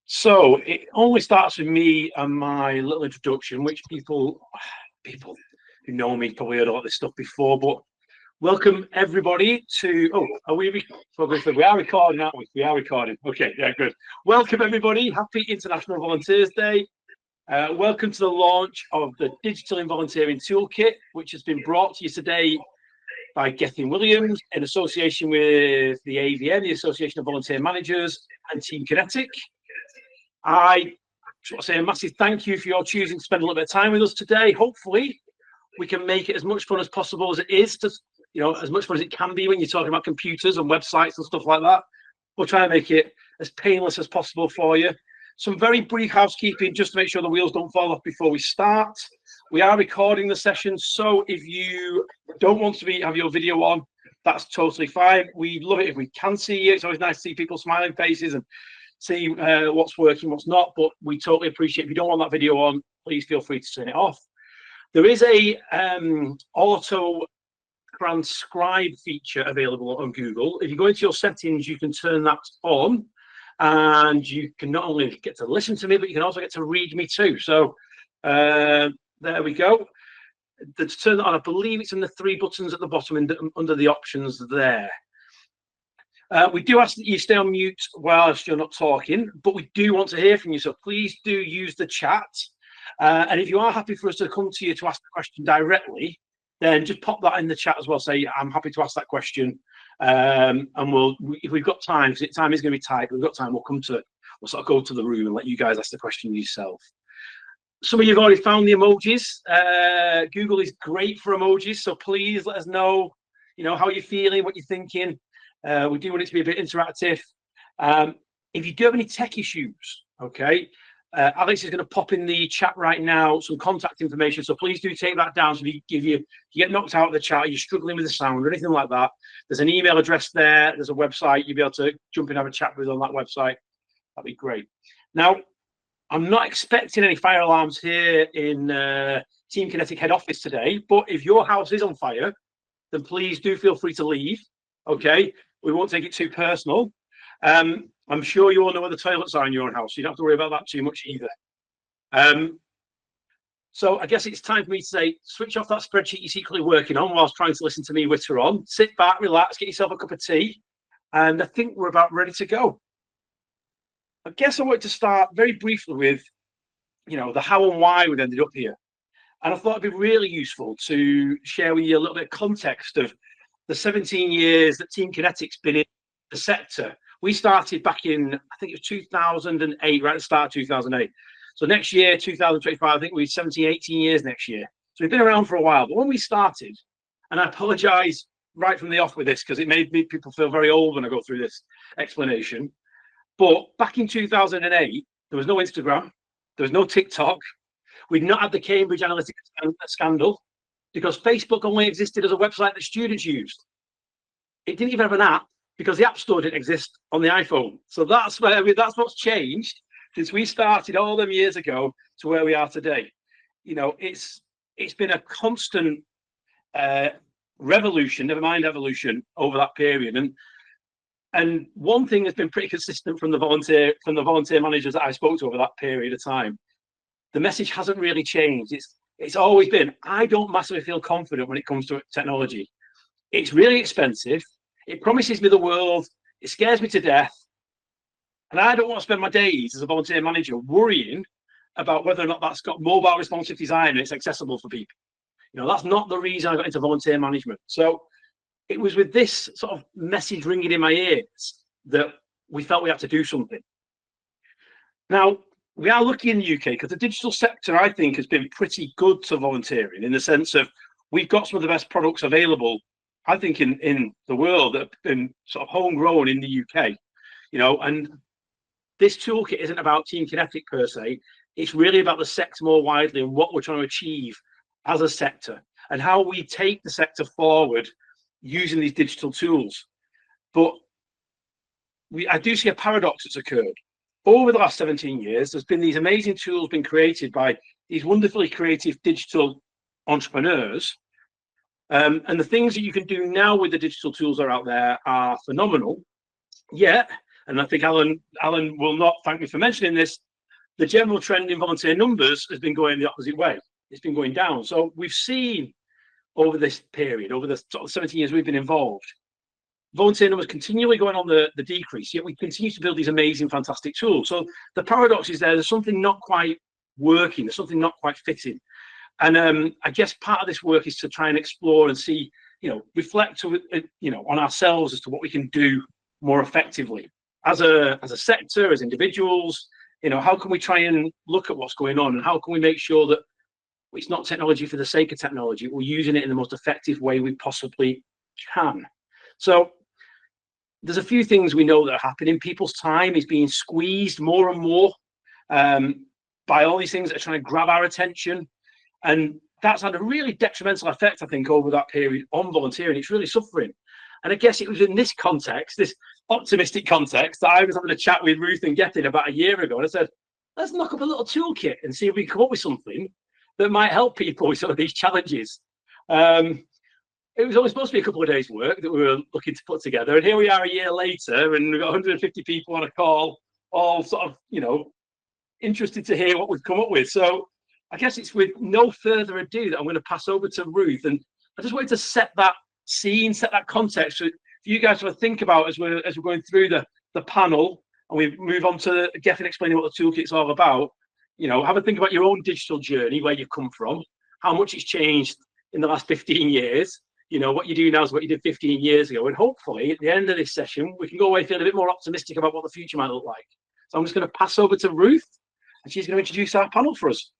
So it only starts with me and my little introduction, which people who know me probably heard a lot of this stuff before. But welcome everybody to. Oh, are we? We are recording, aren't we? We are recording. Okay, yeah, good. Welcome everybody. Happy International Volunteers Day. Welcome to the launch of the Digital Volunteering Toolkit, which has been brought to you today by Gethyn Williams in association with the AVM, the Association of Volunteer Managers, and TeamKinetic. I just want to say a massive thank you for your choosing to spend a little bit of time with us today. Hopefully, we can make it as much fun as possible as it is, to, as much fun as it can be when you're talking about computers and websites and stuff like that. We'll try and make it as painless as possible for you. Some very brief housekeeping just to make sure the wheels don't fall off before we start. We are recording the session, so if you don't want to have your video on, that's totally fine. We love it if we can see you. It's always nice to see people's smiling faces and see what's working, what's not, but we totally appreciate if you don't want that video on, please feel free to turn it off. There is a auto transcribe feature available on Google. If you go into your settings, you can turn that on, and you can not only get to listen to me, but you can also get to read me too. So there we go. To turn that on, I believe it's in the three buttons at the bottom under the options there. We do ask that you stay on mute whilst you're not talking, but we do want to hear from you. So please do use the chat. And if you are happy for us to come to you to ask the question directly, then just pop that in the chat as well. Say, I'm happy to ask that question. And if we've got time, because time is going to be tight, we've got time, we'll sort of go to the room and let you guys ask the question yourself. Some of you have already found the emojis. Google is great for emojis, so please let us know, how you're feeling, what you're thinking. We do want it to be a bit interactive. If you do have any tech issues, okay, Alex is going to pop in the chat right now some contact information, so please do take that down. So if you get knocked out of the chat, you're struggling with the sound or anything like that, there's an email address there, there's a website, you'll be able to jump in and have a chat with us on that website. That'd be great. Now, I'm not expecting any fire alarms here in TeamKinetic head office today, but if your house is on fire, then please do feel free to leave, okay? We won't take it too personal. I'm sure you all know where the toilets are in your own house, so you don't have to worry about that too much either. So I guess it's time for me to say, switch off that spreadsheet you're secretly working on whilst trying to listen to me witter on. Sit back, relax, get yourself a cup of tea, and I think we're about ready to go. I guess I want to start very briefly with, the how and why we ended up here. And I thought it'd be really useful to share with you a little bit of context of the 17 years that TeamKinetic's been in the sector. We started back in, I think it was 2008, right at the start of 2008. So next year, 2025, I think we're 17, 18 years next year. So we've been around for a while. But when we started, and I apologize right from the off with this, because it made people feel very old when I go through this explanation. But back in 2008, there was no Instagram, there was no TikTok. We'd not had the Cambridge Analytica scandal, because Facebook only existed as a website that students used. It didn't even have an app because the App Store didn't exist on the iPhone. So that's what's changed since we started all them years ago to where we are today. It's been a constant revolution, never mind evolution, over that period. And one thing that's been pretty consistent from the volunteer managers that I spoke to over that period of time, the message hasn't really changed. It's always been, I don't massively feel confident when it comes to technology. It's really expensive. It promises me the world. It scares me to death. And I don't want to spend my days as a volunteer manager worrying about whether or not that's got mobile responsive design and it's accessible for people. That's not the reason I got into volunteer management. So it was with this sort of message ringing in my ears that we felt we had to do something. Now, we are lucky in the UK because the digital sector, I think, has been pretty good to volunteering in the sense of we've got some of the best products available, I think, in the world that have been sort of homegrown in the UK, and this toolkit isn't about TeamKinetic per se. It's really about the sector more widely and what we're trying to achieve as a sector and how we take the sector forward using these digital tools. But I do see a paradox that's occurred. Over the last 17 years, there's been these amazing tools being created by these wonderfully creative digital entrepreneurs. And the things that you can do now with the digital tools that are out there are phenomenal. Yet, and I think Alan will not thank me for mentioning this, the general trend in volunteer numbers has been going the opposite way. It's been going down. So we've seen over this period, over the sort of 17 years we've been involved, volunteer numbers continually going on the decrease, yet we continue to build these amazing, fantastic tools. So the paradox is there's something not quite working, there's something not quite fitting. And I guess part of this work is to try and explore and see, reflect, on ourselves as to what we can do more effectively as a sector, as individuals. How can we try and look at what's going on, and how can we make sure that it's not technology for the sake of technology, we're using it in the most effective way we possibly can. So there's a few things we know that are happening. People's time is being squeezed more and more by all these things that are trying to grab our attention. And that's had a really detrimental effect, I think, over that period on volunteering. It's really suffering. And I guess it was in this context, this optimistic context, that I was having a chat with Ruth and Gethyn about a year ago. And I said, let's knock up a little toolkit and see if we can come up with something that might help people with some of these challenges. It was only supposed to be a couple of days' work that we were looking to put together. And here we are a year later, and we've got 150 people on a call, all sort of, interested to hear what we've come up with. So I guess it's with no further ado that I'm going to pass over to Ruth. And I just wanted to set that scene, set that context for you guys to think about as we're going through the panel, and we move on to Gethyn explaining what the toolkit's all about. Have a think about your own digital journey, where you've come from, how much it's changed in the last 15 years. What you do now is what you did 15 years ago. And hopefully at the end of this session, we can go away feeling a bit more optimistic about what the future might look like. So I'm just going to pass over to Ruth, and she's going to introduce our panel for us.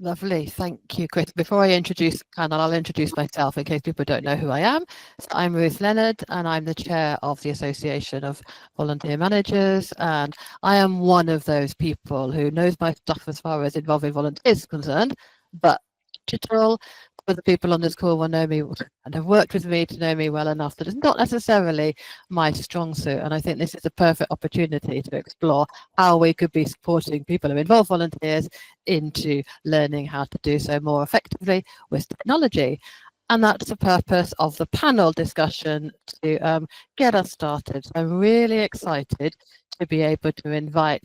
Lovely. Thank you, Chris. Before I introduce the panel, I'll introduce myself in case people don't know who I am. So I'm Ruth Leonard, and I'm the chair of the Association of Volunteer Managers. And I am one of those people who knows my stuff as far as involving volunteers is concerned, but digital, other people on this call will know me and have worked with me to know me well enough that it's not necessarily my strong suit. And I think this is a perfect opportunity to explore how we could be supporting people who involve volunteers into learning how to do so more effectively with technology. And that's the purpose of the panel discussion, to get us started. I'm really excited to be able to invite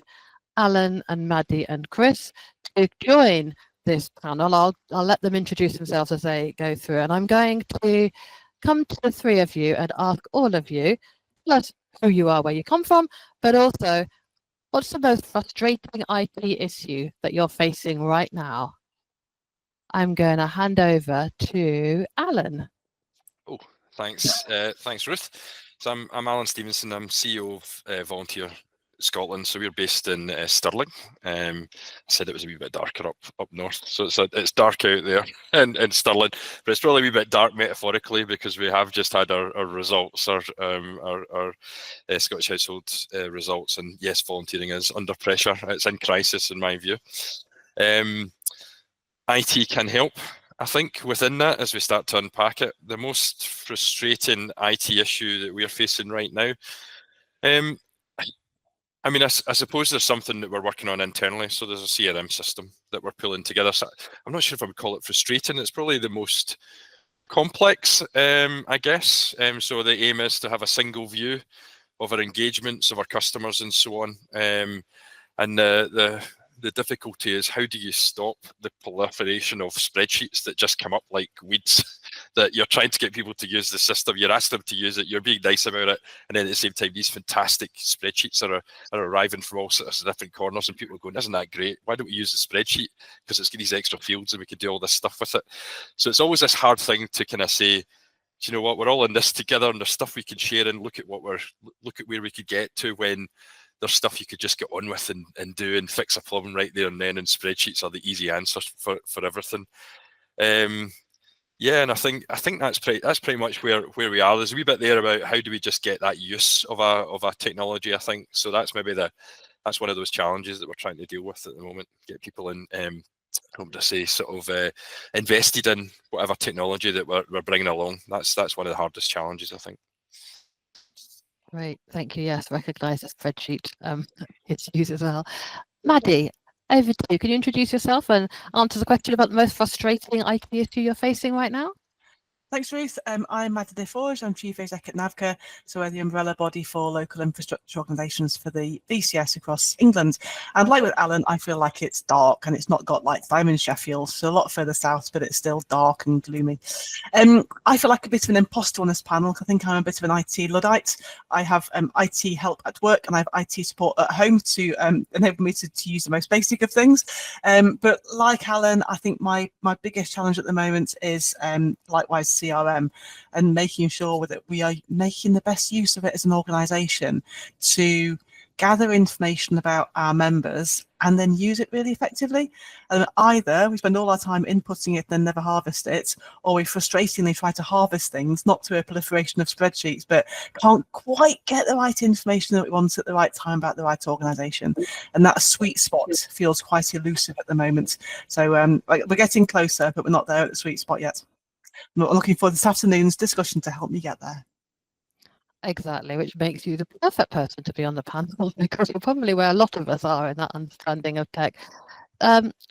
Alan and Maddie and Chris to join this panel. I'll let them introduce themselves as they go through, and I'm going to come to the three of you and ask all of you, tell us who you are, where you come from, but also what's the most frustrating IT issue that you're facing right now. I'm going to hand over to Alan. Oh, thanks, thanks, Ruth. So I'm Alan Stevenson. I'm CEO of Volunteer Scotland. So we're based in Stirling. I said it was a wee bit darker up north, so it's dark out there in Stirling, but it's probably a wee bit dark metaphorically because we have just had our results, our Scottish Household results, and yes, volunteering is under pressure. It's in crisis in my view. IT can help, I think, within that as we start to unpack it. The most frustrating IT issue that we're facing right now, I mean, I suppose there's something that we're working on internally. So there's a CRM system that we're pulling together. So I'm not sure if I would call it frustrating. It's probably the most complex, I guess. So the aim is to have a single view of our engagements, of our customers and so on. And the difficulty is, how do you stop the proliferation of spreadsheets that just come up like weeds, that you're trying to get people to use the system, you're asking them to use it, you're being nice about it, and then at the same time these fantastic spreadsheets are arriving from all sorts of different corners, and people are going, isn't that great? Why don't we use the spreadsheet? Because it's got these extra fields and we could do all this stuff with it. So it's always this hard thing to kind of say, do you know what, we're all in this together and there's stuff we can share and look at where we could get to, when there's stuff you could just get on with and do and fix a problem right there and then, and spreadsheets are the easy answer for everything. Yeah, and I think that's pretty much where we are. There's a wee bit there about how do we just get that use of a technology, I think. So that's maybe that's one of those challenges that we're trying to deal with at the moment. Get people in, hope to say, sort of invested in whatever technology that we're bringing along. That's one of the hardest challenges, I think. Great, thank you. Yes, recognise the spreadsheet issues as well. Maddie, over to you. Can you introduce yourself and answer the question about the most frustrating IT issue you're facing right now? Thanks, Ruth. I'm Madeleine Deforge. I'm Chief Exec at NAVCA, so we're the umbrella body for local infrastructure organisations for the VCS across England. And like with Alan, I feel like it's dark and it's not got lights. I'm in Sheffield, so a lot further south, but it's still dark and gloomy. I feel like a bit of an imposter on this panel. I think I'm a bit of an IT Luddite. I have IT help at work and I have IT support at home to enable me to use the most basic of things. But like Alan, I think my biggest challenge at the moment is likewise CRM, and making sure that we are making the best use of it as an organisation to gather information about our members and then use it really effectively. And either we spend all our time inputting it and then never harvest it, or we frustratingly try to harvest things, not through a proliferation of spreadsheets, but can't quite get the right information that we want at the right time about the right organisation. And that sweet spot feels quite elusive at the moment. So we're getting closer, but we're not there at the sweet spot yet. I'm looking for this afternoon's discussion to help me get there. Exactly, which makes you the perfect person to be on the panel, because you're probably where a lot of us are in that understanding of tech.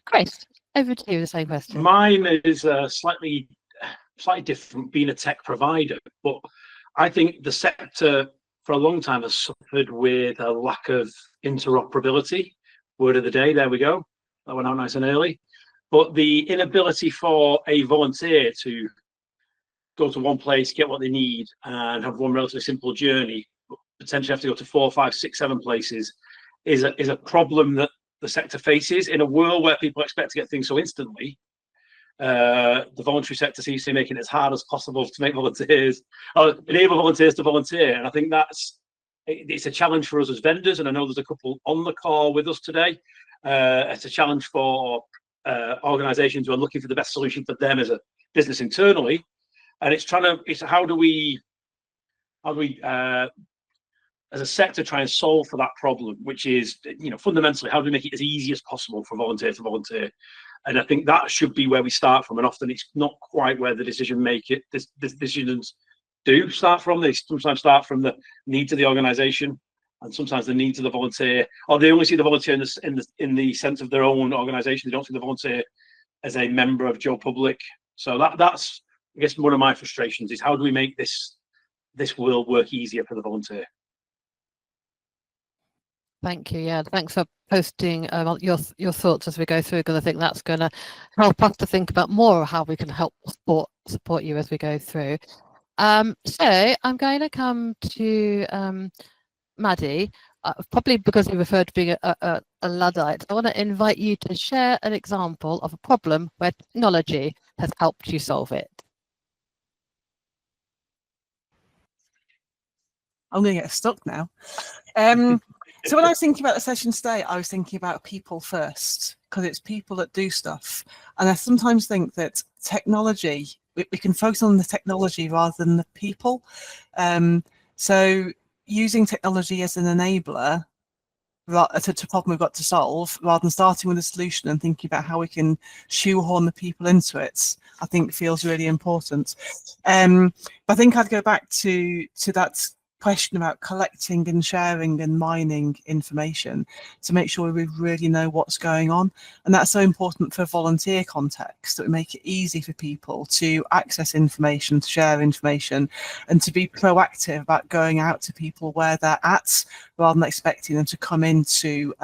Grace, over to you, the same question. Mine is slightly different, being a tech provider, but I think the sector for a long time has suffered with a lack of interoperability. Word of the day, there we go. That went out nice and early. But the inability for a volunteer to go to one place, get what they need, and have one relatively simple journey, but potentially have to go to 4, 5, 6, 7 places, is a problem that the sector faces in a world where people expect to get things so instantly. The voluntary sector seems to be making it as hard as possible to make volunteers, or enable volunteers to volunteer, and I think it's a challenge for us as vendors. And I know there's a couple on the call with us today. It's a challenge for organisations who are looking for the best solution for them as a business internally, and it's how do we as a sector try and solve for that problem, which is, fundamentally, how do we make it as easy as possible for volunteer to volunteer? And I think that should be where we start from, and often it's not quite where the decisions do start from. They sometimes start from the needs of the organisation, and sometimes the needs of the volunteer, or they only see the volunteer in the sense of their own organisation. They don't see the volunteer as a member of Joe Public. So that's, I guess, one of my frustrations, is how do we make this world work easier for the volunteer? Thank you. Yeah, thanks for posting your thoughts as we go through, because I think that's going to help us to think about more how we can help support you as we go through. So I'm going to come to Maddie, probably because you referred to being a Luddite. I want to invite you to share an example of a problem where technology has helped you solve it. I'm going to get stuck now. So when I was thinking about the session today, I was thinking about people first, because it's people that do stuff. And I sometimes think that technology, we can focus on the technology rather than the people. So using technology as an enabler to problem we've got to solve, rather than starting with a solution and thinking about how we can shoehorn the people into it, I think feels really important. But I think I'd go back to that question about collecting and sharing and mining information to make sure we really know what's going on. And that's so important for volunteer context, that we make it easy for people to access information, to share information, and to be proactive about going out to people where they're at, rather than expecting them to come into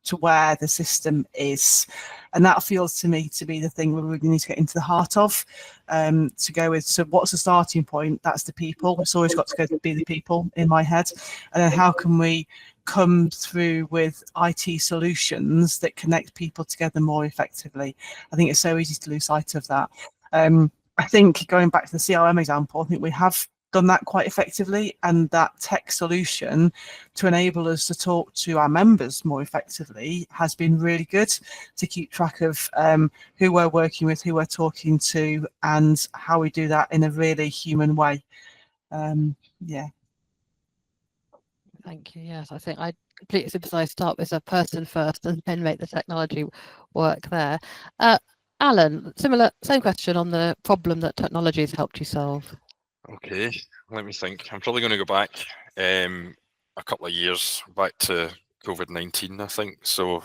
to where the system is. And that feels to me to be the thing we really need to get into the heart of, to go with. So what's the starting point? That's the people. It's always got to go to be the people in my head. And then how can we come through with IT solutions that connect people together more effectively? I think it's so easy to lose sight of that. I think going back to the CRM example, I think we have done that quite effectively, and that tech solution to enable us to talk to our members more effectively has been really good, to keep track of who we're working with, who we're talking to, and how we do that in a really human way. Yeah. Thank you. Yes, I think I completely sympathise. Start with a person first and then make the technology work there. Alan, same question on the problem that technology has helped you solve. Okay, let me think. I'm probably going to go back a couple of years, back to COVID-19, I think. So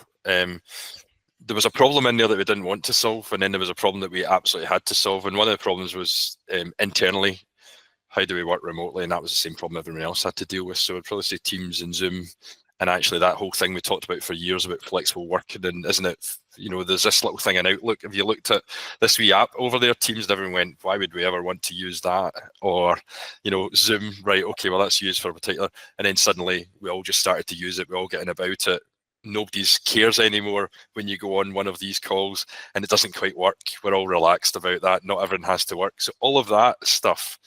there was a problem in there that we didn't want to solve, and then there was a problem that we absolutely had to solve. And one of the problems was internally, how do we work remotely? And that was the same problem everyone else had to deal with. So I'd probably say Teams and Zoom, and actually that whole thing we talked about for years about flexible working, and isn't it, there's this little thing in Outlook. If you looked at this wee app over there, Teams, and everyone went, why would we ever want to use that? Or, Zoom, right, okay, well, that's used for a particular, and then suddenly we all just started to use it. We're all getting about it. Nobody cares anymore when you go on one of these calls and it doesn't quite work. We're all relaxed about that. Not everyone has to work. So all of that stuff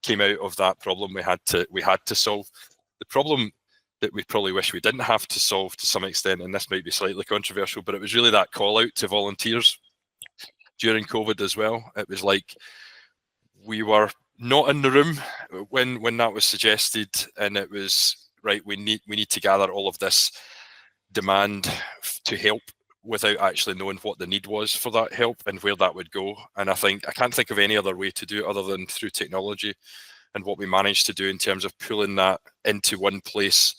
came out of that problem we had to solve. The problem that we probably wish we didn't have to solve to some extent, and this might be slightly controversial, but it was really that call out to volunteers during COVID as well. It was like we were not in the room when that was suggested, and it was right, we need to gather all of this demand to help without actually knowing what the need was for that help and where that would go. And I can't think of any other way to do it other than through technology, and what we managed to do in terms of pulling that into one place,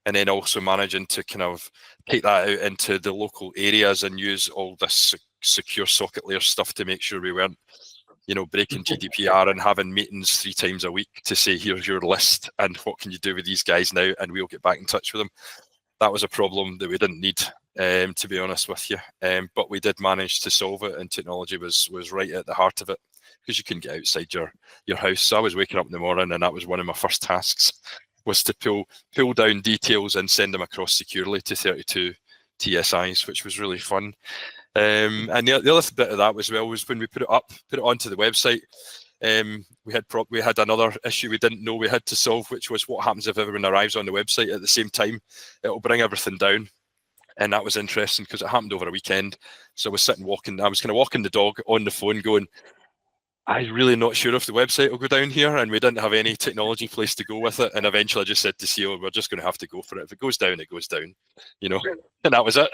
and then also managing to kind of take that out into the local areas and use all this secure socket layer stuff to make sure we weren't breaking GDPR and having meetings 3 times a week to say, here's your list and what can you do with these guys now, and we'll get back in touch with them. That was a problem that we didn't need, to be honest with you, but we did manage to solve it, and technology was right at the heart of it, because you couldn't get outside your house. So I was waking up in the morning, and that was one of my first tasks, was to pull down details and send them across securely to 32 TSIs, which was really fun. And the other bit of that as well was when we put it onto the website. We had another issue we didn't know we had to solve, which was what happens if everyone arrives on the website at the same time. It'll bring everything down, and that was interesting because it happened over a weekend. So I was sitting I was kind of walking the dog on the phone going, I'm really not sure if the website will go down here, and we didn't have any technology place to go with it. And eventually I just said to CEO, we're just going to have to go for it. If it goes down, it goes down, and that was it.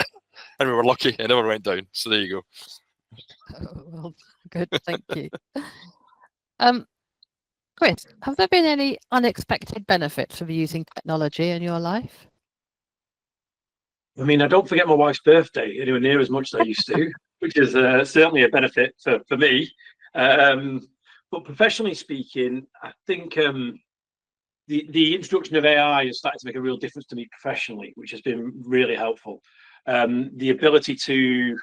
And we were lucky, it never went down. So there you go. Oh, well, good, thank you. Chris, have there been any unexpected benefits of using technology in your life? I mean, I don't forget my wife's birthday anywhere near as much as I used to, which is certainly a benefit for me. But professionally speaking, I think the introduction of AI has started to make a real difference to me professionally, which has been really helpful. The ability to,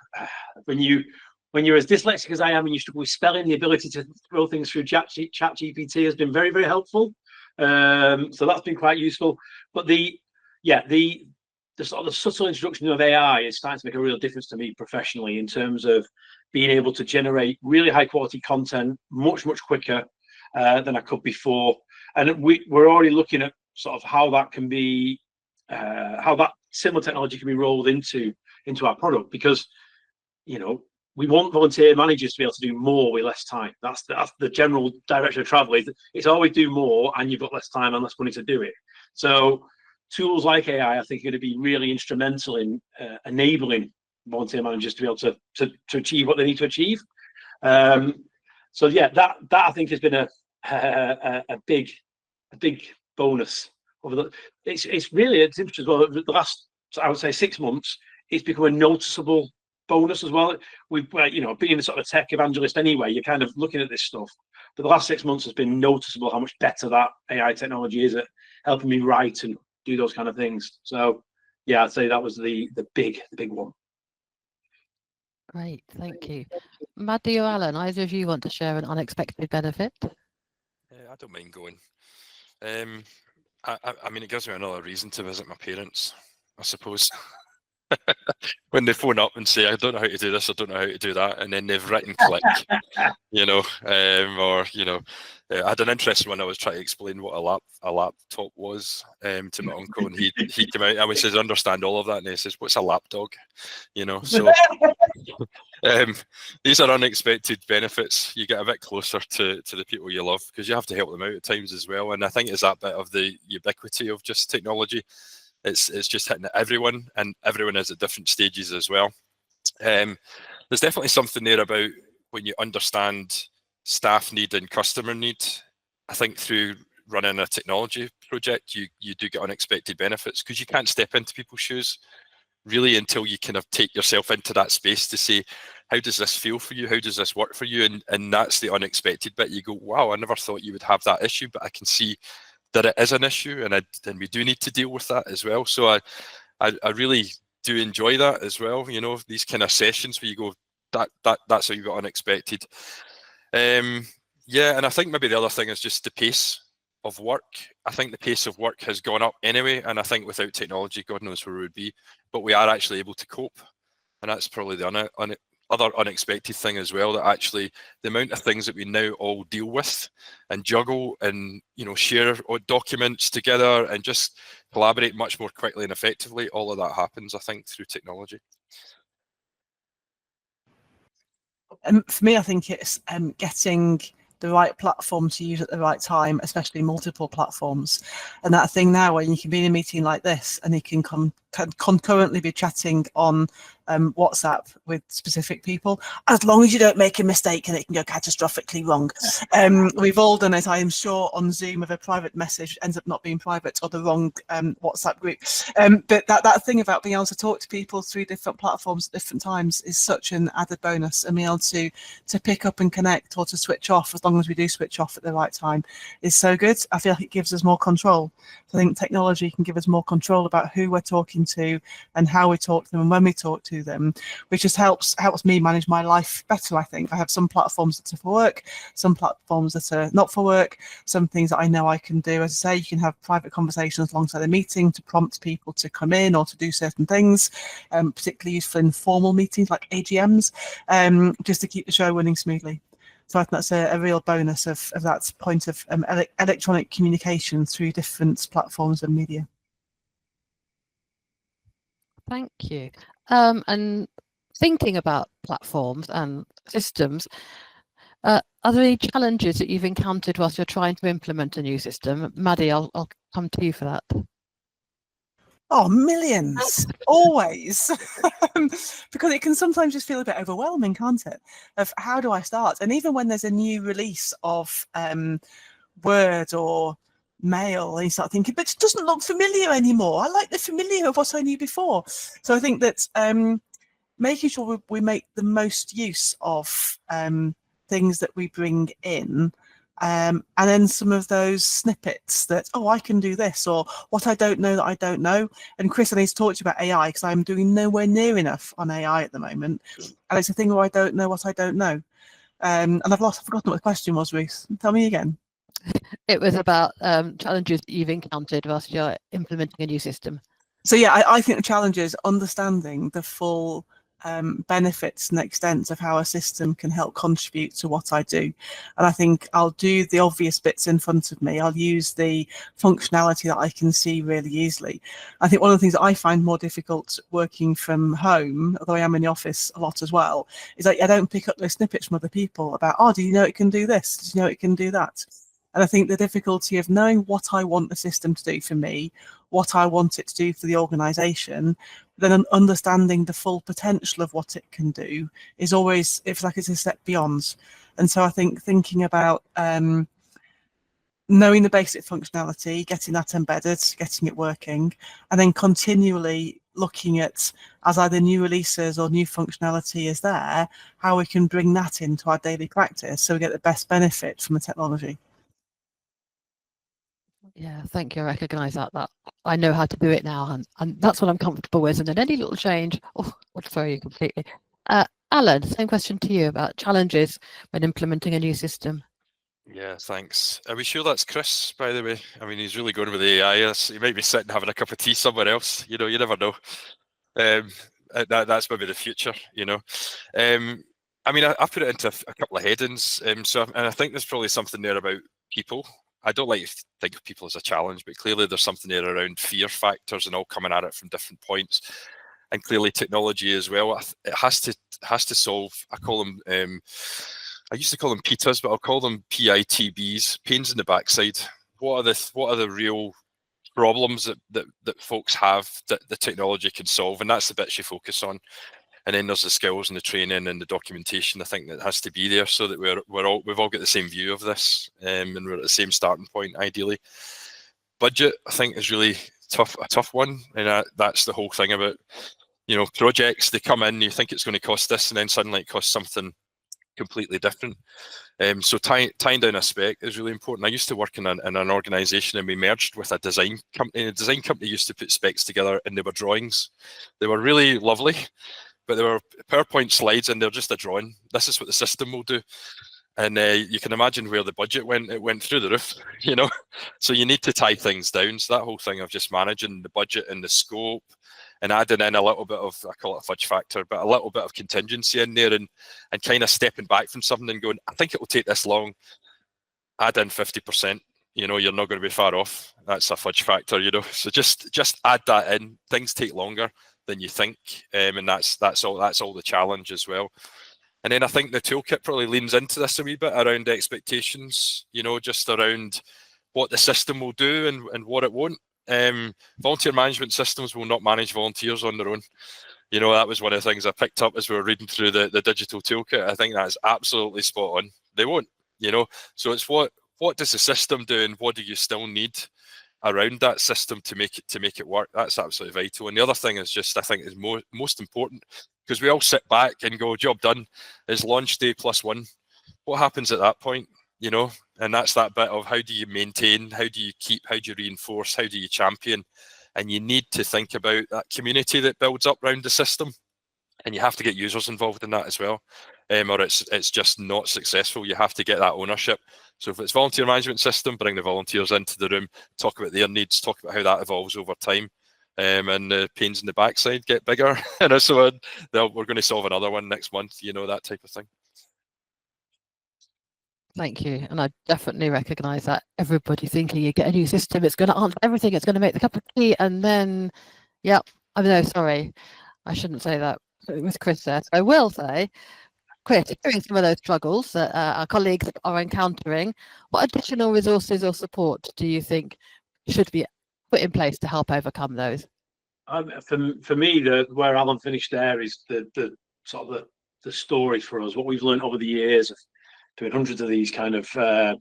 when you're as dyslexic as I am and you struggle with spelling, the ability to throw things through ChatGPT has been very, very helpful. So that's been quite useful. But the sort of the subtle introduction of AI is starting to make a real difference to me professionally, in terms of being able to generate really high quality content much quicker than I could before. And we're already looking at sort of how that can be, how that similar technology can be rolled into our product, because we want volunteer managers to be able to do more with less time. That's the general direction of travel. It's always do more, and you've got less time and less money to do it. So tools like AI, I think, are going to be really instrumental in enabling volunteer managers to be able to achieve what they need to achieve. So yeah, that I think has been a big bonus. It's interesting as well. The last, I would say, 6 months, it's become a noticeable bonus as well. We've being a sort of tech evangelist anyway, you're kind of looking at this stuff. But the last 6 months has been noticeable how much better that AI technology is at helping me write and do those kind of things. So yeah, I'd say that was the big one. Great, thank you. Maddie or Alan, either of you want to share an unexpected benefit? I don't mind going. I mean, it gives me another reason to visit my parents, I suppose. When they phone up and say, I don't know how to do this, I don't know how to do that, and then they've written click, I had an interesting one. I was trying to explain what a laptop was to my uncle, and he came out and he says, I understand all of that, and he says, what's a lapdog? So these are unexpected benefits. You get a bit closer to the people you love, because you have to help them out at times as well. And I think it's that bit of the ubiquity of just technology. It's just hitting everyone, and everyone is at different stages as well. There's definitely something there about when you understand staff need and customer need. I think through running a technology project, you do get unexpected benefits, because you can't step into people's shoes. really until you kind of take yourself into that space to say, how does this feel for you? How does this work for you? And that's the unexpected bit. You go, wow, I never thought you would have that issue, but I can see that it is an issue, and we do need to deal with that as well. So I really do enjoy that as well. You know, these kind of sessions where you go, that's how you got unexpected. Yeah, and I think maybe the other thing is just the pace of work. I think the pace of work has gone up anyway, and I think without technology, God knows where we would be, but we are actually able to cope. And that's probably the other unexpected thing as well, that actually the amount of things that we now all deal with and juggle and, you know, share documents together and just collaborate much more quickly and effectively, all of that happens, I think, through technology. For me, I think it's getting the right platform to use at the right time, especially multiple platforms. And that thing now where you can be in a meeting like this and you can concurrently be chatting on WhatsApp with specific people, as long as you don't make a mistake and it can go catastrophically wrong. We've all done it, I am sure, on Zoom, if a private message ends up not being private or the wrong WhatsApp group. But that thing about being able to talk to people through different platforms at different times is such an added bonus, and being able to pick up and connect or to switch off, as long as we do switch off at the right time, is so good. I feel like it gives us more control. So I think technology can give us more control about who we're talking to and how we talk to them and when we talk to them, which just helps me manage my life better. I think I have some platforms that are for work, some platforms that are not for work, some things that I know I can do. As I say, you can have private conversations alongside a meeting to prompt people to come in or to do certain things, particularly used for informal meetings like AGMs, just to keep the show running smoothly. So I think that's a real bonus of that point of electronic communication through different platforms and media. Thank you. And thinking about platforms and systems, are there any challenges that you've encountered whilst you're trying to implement a new system? Maddie, I'll come to you for that. Oh, millions, always. Because it can sometimes just feel a bit overwhelming, can't it? Of how do I start? And even when there's a new release of Word or Mail, and you start thinking, but it doesn't look familiar anymore. I like the familiar of what I knew before. So I think that making sure we make the most use of things that we bring in, and then some of those snippets that, oh, I can do this, or what I don't know that I don't know. And Chris, I need to talk to you about AI, because I'm doing nowhere near enough on AI at the moment. And it's a thing where I don't know what I don't know. And I've forgotten what the question was, Ruth. Tell me again. It was about challenges that you've encountered whilst you're implementing a new system. So yeah, I think the challenge is understanding the full benefits and extents of how a system can help contribute to what I do. And I think I'll do the obvious bits in front of me. I'll use the functionality that I can see really easily. I think one of the things that I find more difficult working from home, although I am in the office a lot as well, is that I don't pick up those snippets from other people about, oh, do you know it can do this? Do you know it can do that? And I think the difficulty of knowing what I want the system to do for me, what I want it to do for the organisation, then understanding the full potential of what it can do is always, it's like it's a step beyond. And so I think thinking about knowing the basic functionality, getting that embedded, getting it working, and then continually looking at, as either new releases or new functionality is there, how we can bring that into our daily practice so we get the best benefit from the technology. Yeah, thank you. I recognise that I know how to do it now, and that's what I'm comfortable with. And then any little change, oh, I'll throw you completely. Alan, same question to you about challenges when implementing a new system. Yeah, thanks. Are we sure that's Chris, by the way? I mean, he's really going with the AI. He might be sitting having a cup of tea somewhere else. You know, you never know. That's maybe the future, you know. I mean, I put it into a couple of headings. And I think there's probably something there about people. I don't like to think of people as a challenge, but clearly there's something there around fear factors and all coming at it from different points. And clearly technology as well. It has to solve. I call them. I used to call them PITAs, but I'll call them PITBs, pains in the backside. What are the real problems that folks have that the technology can solve? And that's the bits you focus on. And then there's the skills and the training and the documentation. I think that has to be there so that we've all got the same view of this, and we're at the same starting point, ideally. Budget, I think, is really a tough one, and that's the whole thing about projects, they come in, you think it's going to cost this, and then suddenly it costs something completely different. So tying down a spec is really important. I used to work in an organisation, and we merged with a design company. The design company used to put specs together, and they were drawings. They were really lovely, but they were PowerPoint slides, and they're just a drawing. This is what the system will do. And you can imagine where the budget went. It went through the roof, So you need to tie things down. So that whole thing of just managing the budget and the scope, and adding in a little bit of, I call it a fudge factor, but a little bit of contingency in there, and kind of stepping back from something and going, I think it will take this long. Add in 50%. You're not going to be far off. That's a fudge factor, So just add that in. Things take longer than you think, and that's all the challenge as well. And then I think the toolkit probably leans into this a wee bit around expectations, just around what the system will do and what it won't. Volunteer management systems will not manage volunteers on their own. That was one of the things I picked up as we were reading through the digital toolkit. I think that's absolutely spot on. They won't, So it's what does the system do, and what do you still need around that system to make it work? That's absolutely vital. And the other thing is just, I think, is most important, because we all sit back and go, job done, is launch day +1. What happens at that point? And that's that bit of, how do you maintain, how do you keep, how do you reinforce, how do you champion? And you need to think about that community that builds up around the system, and you have to get users involved in that as well, or it's just not successful. You have to get that ownership. So if it's volunteer management system, bring the volunteers into the room, talk about their needs, talk about how that evolves over time, and the pains in the backside get bigger, and so on. We're going to solve another one next month, that type of thing. Thank you. And I definitely recognise that. Everybody thinking you get a new system, it's going to answer everything, it's going to make the cup of tea, and then, sorry, I shouldn't say that with Chris there. So I will say, Chris, hearing some of those struggles that our colleagues are encountering, what additional resources or support do you think should be put in place to help overcome those? For me, where Alan finished there is the sort of the story for us, what we've learned over the years of doing hundreds of these kind of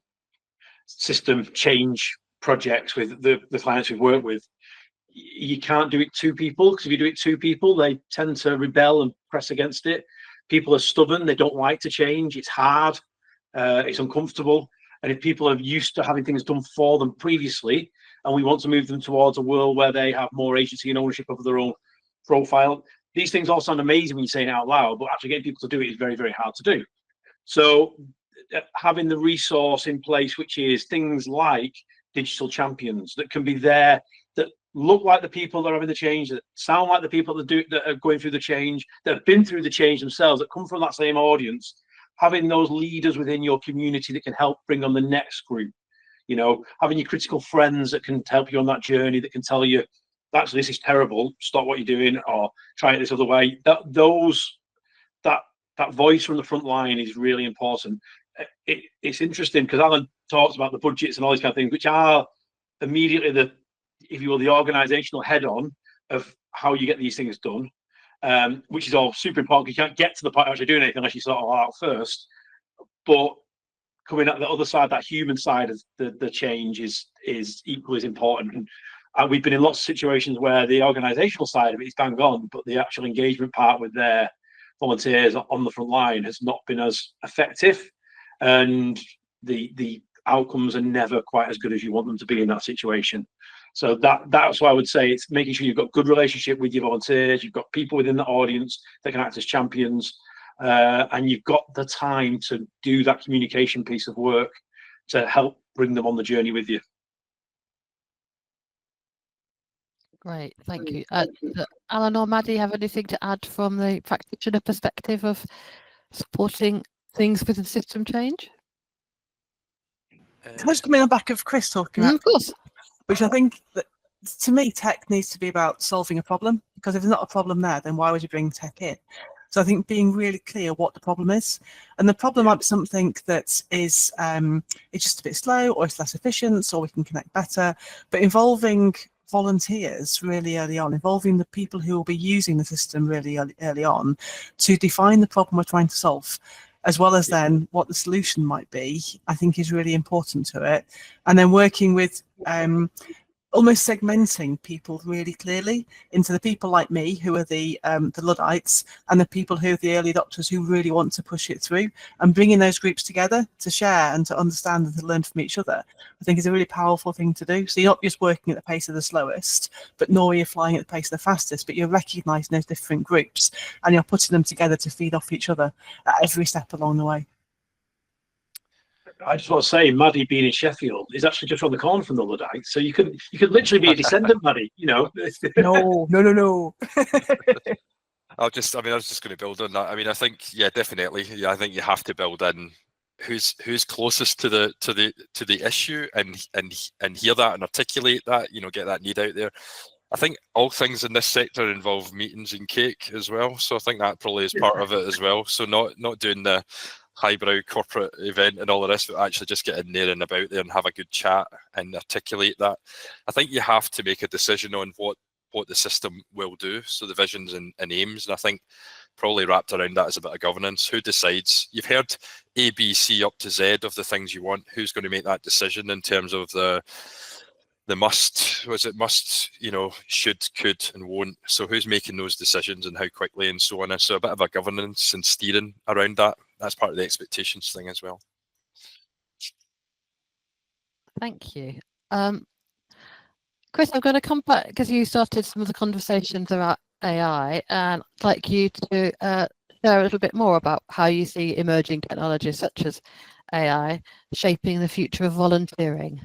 system change projects with the clients we've worked with. You can't do it two people, because if you do it two people, they tend to rebel and press against it. People are stubborn, they don't like to change, it's hard, it's uncomfortable. And if people are used to having things done for them previously, and we want to move them towards a world where they have more agency and ownership of their own profile, these things all sound amazing when you say it out loud, but actually getting people to do it is very, very hard to do. So having the resource in place, which is things like digital champions that can be there, that look like the people that are having the change, that sound like the people that are going through the change, that have been through the change themselves, that come from that same audience, having those leaders within your community that can help bring on the next group, having your critical friends that can help you on that journey, that can tell you, actually, this is terrible, stop what you're doing, or try it this other way. That voice from the front line is really important. It's interesting because Alan talks about the budgets and all these kind of things, which are immediately if you will, the organizational head-on of how you get these things done, which is all super important. You can't get to the point of actually doing anything unless you sort of out first. But coming at the other side, that human side of the change is equally as important. And we've been in lots of situations where the organizational side of it is bang on, but the actual engagement part with their volunteers on the front line has not been as effective, and the outcomes are never quite as good as you want them to be in that situation. So that's why I would say it's making sure you've got good relationship with your volunteers, you've got people within the audience that can act as champions, and you've got the time to do that communication piece of work to help bring them on the journey with you. Great, thank you. Alan or Maddie, have anything to add from the practitioner perspective of supporting things with the system change? Can I just come in on the back of Chris talking about? Of course. Which I think that, to me, tech needs to be about solving a problem, because if there's not a problem there, then why would you bring tech in? So I think being really clear what the problem is, and the problem might be something that is it's just a bit slow, or it's less efficient, or we can connect better, but involving volunteers really early on, involving the people who will be using the system really early on to define the problem we're trying to solve, as well as then what the solution might be, I think is really important to it. And then working with almost segmenting people really clearly into the people like me, who are the Luddites, and the people who are the early adopters who really want to push it through, and bringing those groups together to share and to understand and to learn from each other, I think is a really powerful thing to do. So you're not just working at the pace of the slowest, but nor are you flying at the pace of the fastest, but you're recognising those different groups and you're putting them together to feed off each other at every step along the way. I just want to say, Maddie being in Sheffield is actually just around the corner from the Luddites, so you could literally be a descendant, Maddie. You know. No. I was just going to build on that. I mean, I think, yeah, definitely. Yeah, I think you have to build in who's closest to the issue and hear that and articulate that. You know, get that need out there. I think all things in this sector involve meetings and cake as well. So I think that probably is part of it as well. So not doing the highbrow corporate event and all the rest, but actually just get in there and about there and have a good chat and articulate that. I think you have to make a decision on what the system will do. So the visions and aims. And I think probably wrapped around that is a bit of governance. Who decides? You've heard A, B, C up to Z of the things you want. Who's going to make that decision in terms of the must, you know, should, could, and won't. So who's making those decisions and how quickly and so on. So a bit of a governance and steering around that. That's part of the expectations thing as well. Thank you. Chris, I'm going to come back because you started some of the conversations about AI, and I'd like you to share a little bit more about how you see emerging technologies such as AI shaping the future of volunteering.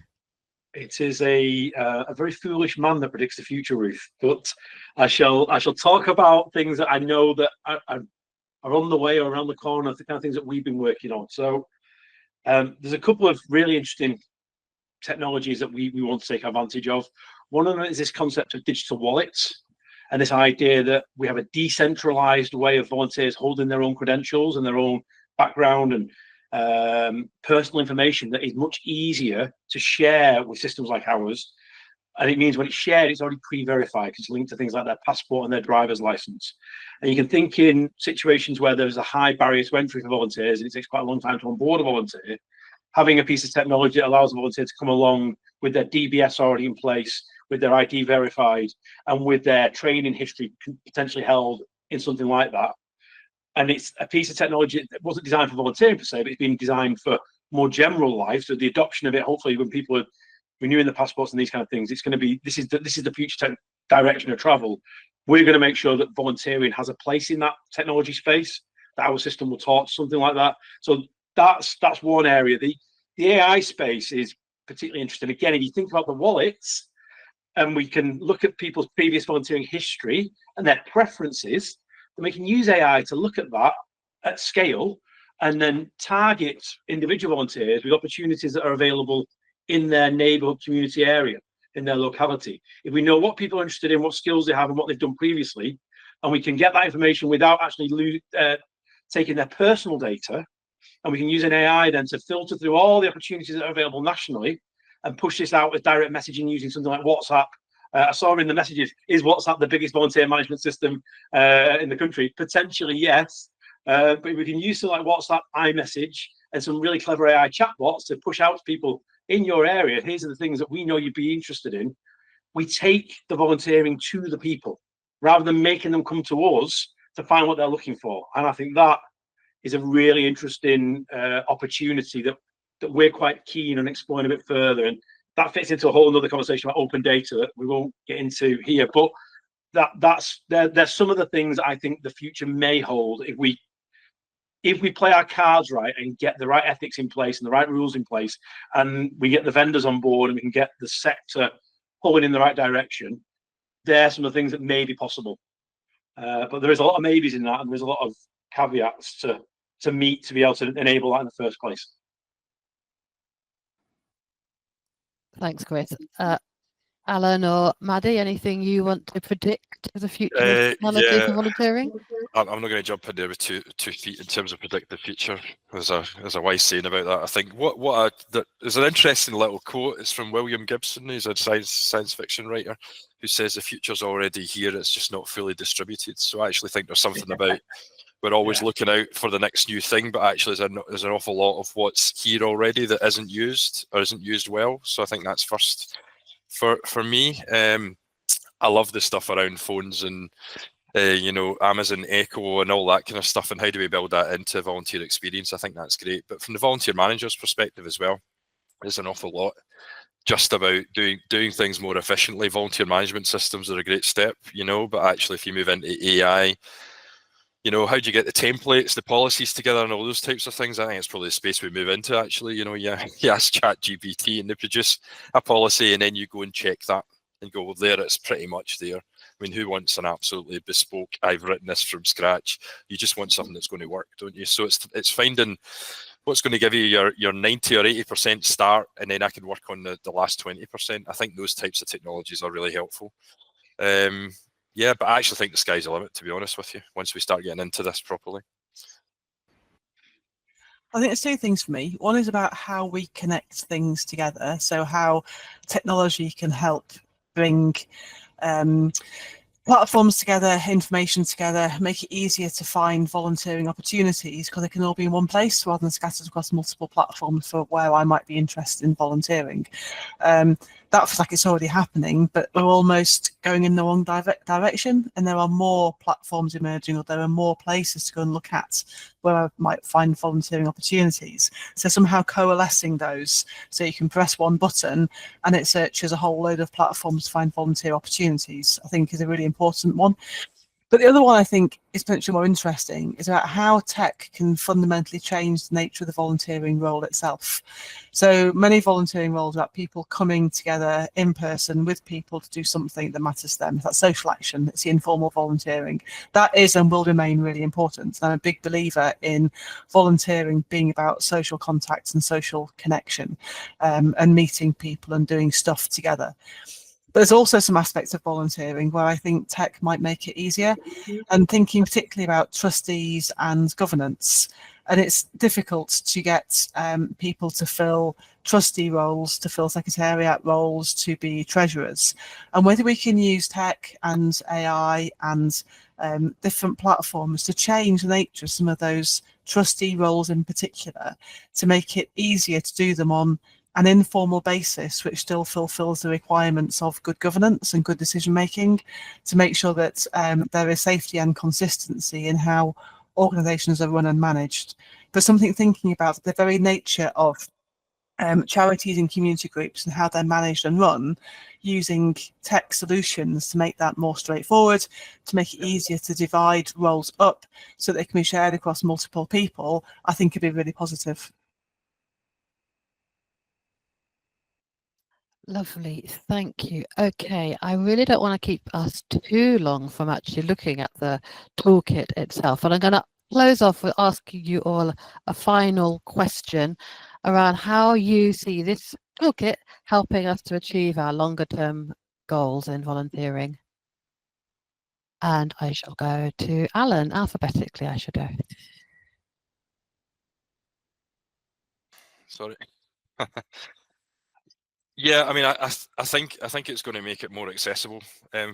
It is a very foolish man that predicts the future, Ruth. But I shall talk about things that I know that are on the way or around the corner, the kind of things that we've been working on. So there's a couple of really interesting technologies that we want to take advantage of. One of them is this concept of digital wallets, and this idea that we have a decentralized way of volunteers holding their own credentials and their own background and personal information that is much easier to share with systems like ours. And it means when it's shared, it's already pre-verified because it's linked to things like their passport and their driver's license. And you can think in situations where there's a high barrier to entry for volunteers, and it takes quite a long time to onboard a volunteer. Having a piece of technology that allows a volunteer to come along with their DBS already in place, with their ID verified, and with their training history potentially held in something like that. And it's a piece of technology that wasn't designed for volunteering per se, but it's been designed for more general life. So the adoption of it, hopefully, when people are renewing the passports and these kind of things, it's going to be this is the future direction of travel. We're going to make sure that volunteering has a place in that technology space, that our system will talk something like that. So that's one area. The AI space is particularly interesting. Again, if you think about the wallets, and we can look at people's previous volunteering history and their preferences, and we can use AI to look at that at scale and then target individual volunteers with opportunities that are available in their neighborhood community area, in their locality. If we know what people are interested in, what skills they have and what they've done previously, and we can get that information without actually taking their personal data, and we can use an AI then to filter through all the opportunities that are available nationally and push this out with direct messaging using something like WhatsApp. I saw in the messages, is WhatsApp the biggest volunteer management system in the country? Potentially, yes. But we can use something like WhatsApp, iMessage, and some really clever AI chatbots to push out to people in your area. Here's the things that we know you'd be interested in. We take the volunteering to the people rather than making them come to us to find what they're looking for. And I think that is a really interesting opportunity that we're quite keen on exploring a bit further. And that fits into a whole other conversation about open data that we won't get into here. But there's some of the things I think the future may hold if we play our cards right and get the right ethics in place and the right rules in place, and we get the vendors on board and we can get the sector pulling in the right direction. There are some of the things that may be possible. But there is a lot of maybes in that, and there's a lot of caveats to meet to be able to enable that in the first place. Thanks, Chris. Alan or Maddie, anything you want to predict for the future of technology for volunteering? I'm not going to jump in there with 2 feet in terms of predict the future. There's a wise saying about that. I think there's an interesting little quote. It's from William Gibson. He's a science fiction writer who says the future's already here. It's just not fully distributed. So I actually think there's something about we're always looking out for the next new thing, but actually there's an awful lot of what's here already that isn't used or isn't used well. So I think that's first For me, I love the stuff around phones and you know, Amazon Echo and all that kind of stuff, and how do we build that into volunteer experience? I think that's great. But from the volunteer manager's perspective as well, there's an awful lot just about doing things more efficiently. Volunteer management systems are a great step, you know, but actually if you move into AI, you know, how do you get the templates, the policies together and all those types of things? I think it's probably the space we move into, actually. You know, you ask ChatGPT and they produce a policy and then you go and check that and go, well, there, it's pretty much there. I mean, who wants an absolutely bespoke, I've written this from scratch? You just want something that's going to work, don't you? So it's finding what's going to give you your 90 or 80% start, and then I can work on the last 20%. I think those types of technologies are really helpful. Yeah, but I actually think the sky's the limit, to be honest with you, once we start getting into this properly. I think there's two things for me. One is about how we connect things together. So how technology can help bring platforms together, information together, make it easier to find volunteering opportunities because they can all be in one place rather than scattered across multiple platforms for where I might be interested in volunteering. That feels like it's already happening, but we're almost going in the wrong direction, and there are more platforms emerging, or there are more places to go and look at where I might find volunteering opportunities. So somehow coalescing those so you can press one button and it searches a whole load of platforms to find volunteer opportunities, I think is a really important one. But the other one I think is potentially more interesting is about how tech can fundamentally change the nature of the volunteering role itself. So many volunteering roles are about people coming together in person with people to do something that matters to them. That's social action, it's the informal volunteering. That is and will remain really important. I'm a big believer in volunteering being about social contacts and social connection, and meeting people and doing stuff together. But there's also some aspects of volunteering where I think tech might make it easier, and thinking particularly about trustees and governance. And it's difficult to get people to fill trustee roles, to fill secretariat roles, to be treasurers. And whether we can use tech and AI and different platforms to change the nature of some of those trustee roles in particular, to make it easier to do them on an informal basis, which still fulfills the requirements of good governance and good decision making, to make sure that there is safety and consistency in how organisations are run and managed. But something thinking about the very nature of charities and community groups and how they're managed and run, using tech solutions to make that more straightforward, to make it easier to divide roles up so they can be shared across multiple people, I think could be really positive. Lovely, thank you. Okay, I really don't want to keep us too long from actually looking at the toolkit itself, and I'm going to close off with asking you all a final question around how you see this toolkit helping us to achieve our longer term goals in volunteering. And I shall go to Alan, alphabetically I should go. Sorry. Yeah, I mean, I think it's going to make it more accessible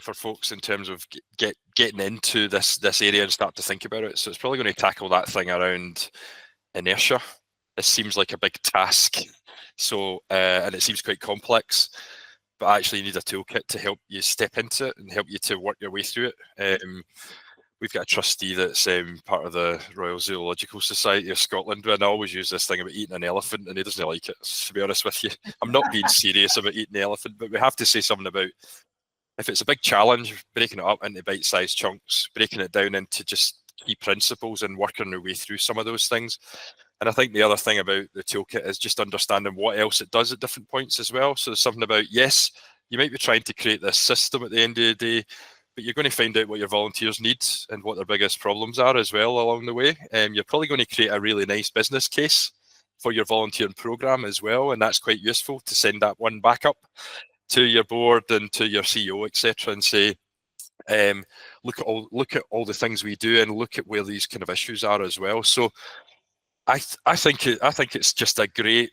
for folks in terms of getting into this area and start to think about it. So it's probably going to tackle that thing around inertia. This seems like a big task, so and it seems quite complex. But actually, you need a toolkit to help you step into it and help you to work your way through it. We've got a trustee that's part of the Royal Zoological Society of Scotland, and I always use this thing about eating an elephant, and he doesn't like it, to be honest with you. I'm not being serious about eating the elephant, but we have to say something about, if it's a big challenge, breaking it up into bite-sized chunks, breaking it down into just key principles and working our way through some of those things. And I think the other thing about the toolkit is just understanding what else it does at different points as well. So there's something about, yes, you might be trying to create this system at the end of the day, but you're going to find out what your volunteers need and what their biggest problems are as well along the way. You're probably going to create a really nice business case for your volunteering program as well, and that's quite useful to send that one back up to your board and to your CEO, etc., and say, look at all the things we do and look at where these kind of issues are as well. So I think it's just a great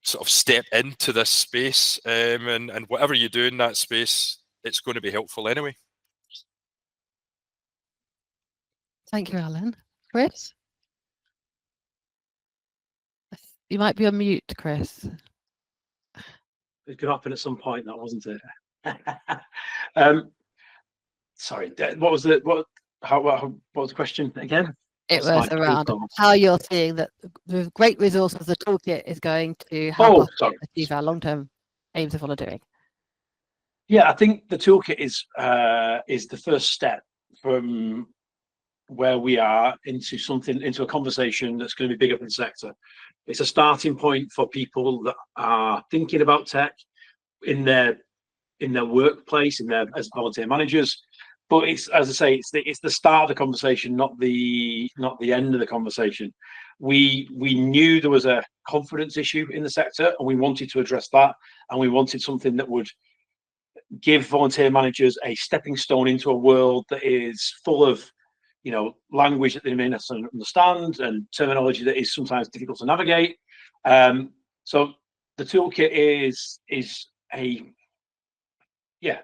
sort of step into this space, and whatever you do in that space, it's going to be helpful anyway. Thank you, Alan. Chris? You might be on mute, Chris. It could happen at some point, that wasn't it? Sorry, what was the question again? It was around how you're seeing that the great resources, the toolkit is going to help us achieve our long-term aims of volunteering. Yeah, I think the toolkit is the first step from where we are into a conversation that's going to be bigger than the sector. It's a starting point for people that are thinking about tech in their workplace, as volunteer managers. But it's, as I say, it's the start of the conversation, not the end of the conversation. We knew there was a confidence issue in the sector, and we wanted to address that, and we wanted something that would give volunteer managers a stepping stone into a world that is full of, language that they may not understand and terminology that is sometimes difficult to navigate. So the toolkit is a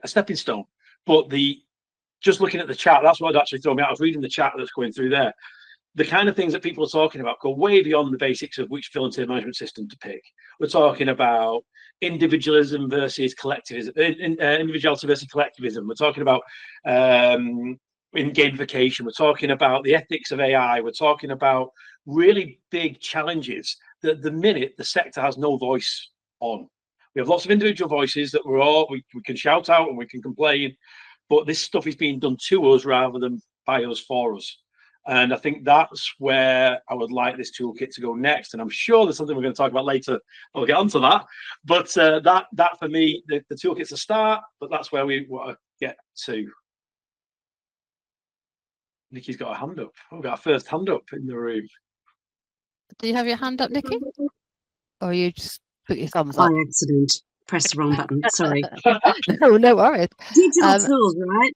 stepping stone. But just looking at the chat, that's what actually threw me out. I was reading the chat that's going through there. The kind of things that people are talking about go way beyond the basics of which volunteer management system to pick. We're talking about individualism versus collectivism, individuality versus collectivism. We're talking about in gamification. We're talking about the ethics of AI. We're talking about really big challenges that the minute the sector has no voice on. We have lots of individual voices that we can shout out and we can complain, but this stuff is being done to us rather than by us for us. And I think that's where I would like this toolkit to go next. And I'm sure there's something we're going to talk about later. I'll get onto that. But that for me, the toolkit's a start, but that's where we want to get to. Nikki's got a hand up. We've got our first hand up in the room. Do you have your hand up, Nikki? Or you just put your thumbs up? By accident. Pressed the wrong button. Sorry. No worries. Digital tools, right?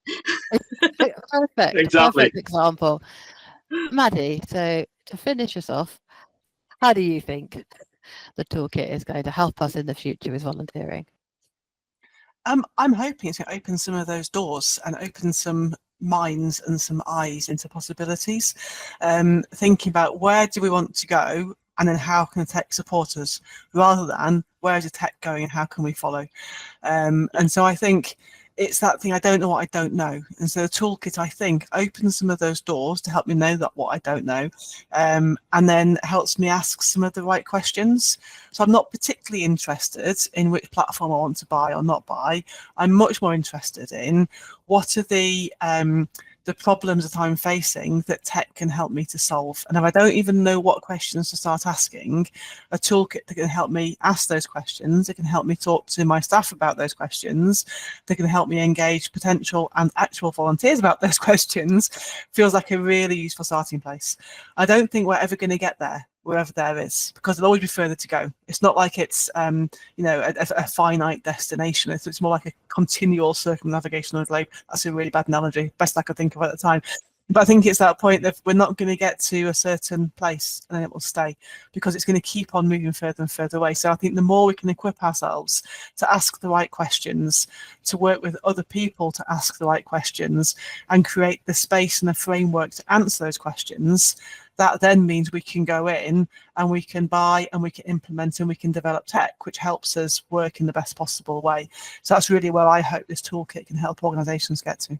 Perfect. Exactly. Perfect example. Maddie, so to finish us off, how do you think the toolkit is going to help us in the future with volunteering? I'm hoping it's going to open some of those doors and open some minds and some eyes into possibilities. Thinking about where do we want to go, and then how can the tech support us, rather than where is the tech going and how can we follow. And so I think it's that thing, I don't know what I don't know. And so the toolkit, I think, opens some of those doors to help me know that what I don't know, and then helps me ask some of the right questions. So I'm not particularly interested in which platform I want to buy or not buy. I'm much more interested in what are the problems that I'm facing that tech can help me to solve. And if I don't even know what questions to start asking, a toolkit that can help me ask those questions, it can help me talk to my staff about those questions, that can help me engage potential and actual volunteers about those questions, feels like a really useful starting place. I don't think we're ever going to get there, wherever there is, because there'll always be further to go. It's not like it's a finite destination. It's more like a continual circumnavigation of the globe. That's a really bad analogy, best I could think of at the time. But I think it's that point that we're not going to get to a certain place and then it will stay, because it's going to keep on moving further and further away. So I think the more we can equip ourselves to ask the right questions, to work with other people to ask the right questions, and create the space and the framework to answer those questions, that then means we can go in and we can buy and we can implement and we can develop tech, which helps us work in the best possible way. So that's really where I hope this toolkit can help organisations get to.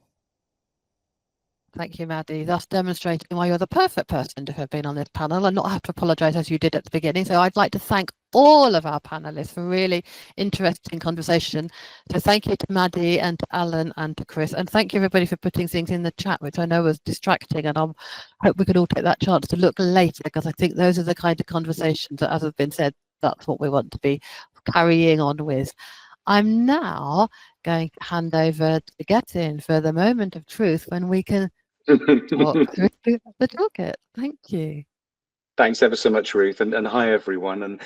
Thank you, Maddie. Thus demonstrating why you're the perfect person to have been on this panel and not have to apologise as you did at the beginning. So I'd like to thank all of our panellists for a really interesting conversation. So thank you to Maddie and to Alan and to Chris. And thank you everybody for putting things in the chat, which I know was distracting. And I hope we could all take that chance to look later, because I think those are the kind of conversations that, as has been said, that's what we want to be carrying on with. I'm now going to hand over to Gethyn for the moment of truth when we can talk through the toolkit. Thank you. Thanks ever so much, Ruth, and hi everyone. And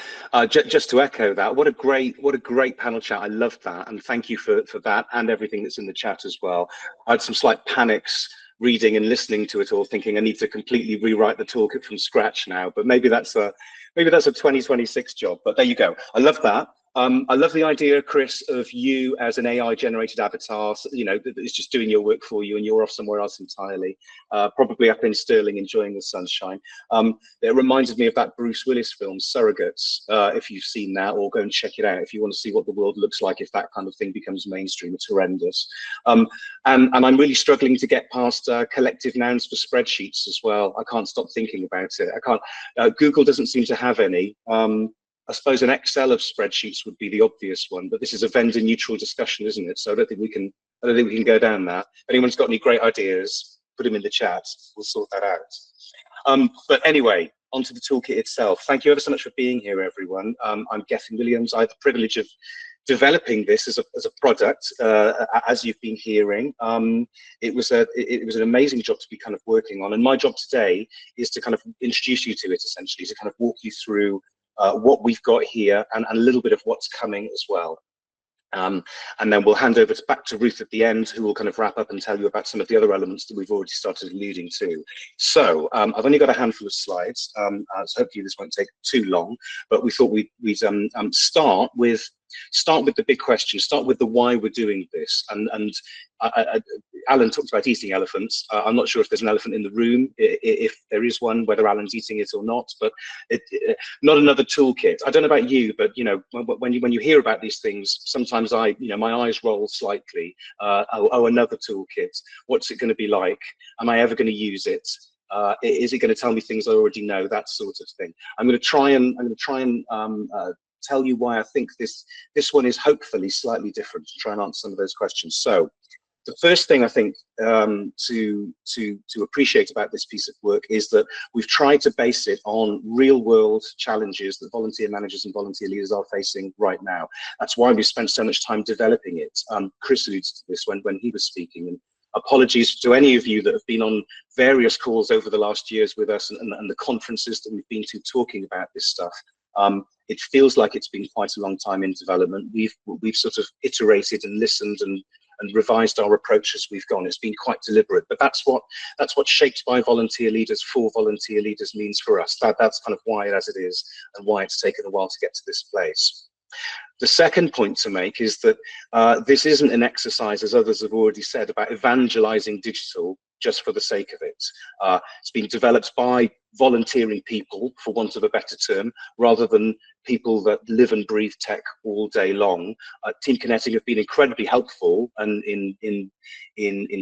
just to echo that, what a great panel chat. I loved that, and thank you for that and everything that's in the chat as well. I had some slight panics reading and listening to it all, thinking I need to completely rewrite the toolkit from scratch now. But maybe that's a 2026 job. But there you go. I love that. I love the idea, Chris, of you as an AI-generated avatar. So, you know, it's just doing your work for you, and you're off somewhere else entirely, probably up in Stirling enjoying the sunshine. It reminded me of that Bruce Willis film, Surrogates. If you've seen that, or go and check it out if you want to see what the world looks like if that kind of thing becomes mainstream. It's horrendous. And I'm really struggling to get past collective nouns for spreadsheets as well. I can't stop thinking about it. I can't. Google doesn't seem to have any. I suppose an Excel of spreadsheets would be the obvious one, but this is a vendor-neutral discussion, isn't it? So I don't think we can go down that. If anyone's got any great ideas, put them in the chat. We'll sort that out. But anyway, onto the toolkit itself. Thank you ever so much for being here, everyone. I'm Gethyn Williams. I had the privilege of developing this as a product, as you've been hearing. It was an amazing job to be kind of working on, and my job today is to kind of introduce you to it, essentially, to kind of walk you through what we've got here and a little bit of what's coming as well. And then we'll hand over back to Ruth at the end, who will kind of wrap up and tell you about some of the other elements that we've already started alluding to. So I've only got a handful of slides, so hopefully this won't take too long, but we thought we'd start with the big question, start with the why we're doing this. And Alan talked about eating elephants. I'm not sure if there's an elephant in the room, if there is one, whether Alan's eating it or not, but not another toolkit. I don't know about you, but you know, when you hear about these things, sometimes my eyes roll slightly. Oh, another toolkit. What's it going to be like? Am I ever going to use it? Is it going to tell me things I already know? That sort of thing. I'm going to try and tell you why I think this one is hopefully slightly different, to try and answer some of those questions. So the first thing I think to appreciate about this piece of work is that we've tried to base it on real world challenges that volunteer managers and volunteer leaders are facing right now. That's why we've spent so much time developing it. Chris alludes to this when he was speaking, and apologies to any of you that have been on various calls over the last years with us and the conferences that we've been to talking about this stuff. It feels like it's been quite a long time in development. We've sort of iterated and listened and revised our approach as we've gone. It's been quite deliberate, but that's what shaped by volunteer leaders for volunteer leaders means for us. That's kind of why it as it is, and why it's taken a while to get to this place. The second point to make is that this isn't an exercise, as others have already said, about evangelizing digital just for the sake of it. It's been developed by volunteering people, for want of a better term, rather than people that live and breathe tech all day long. TeamKinetic have been incredibly helpful and in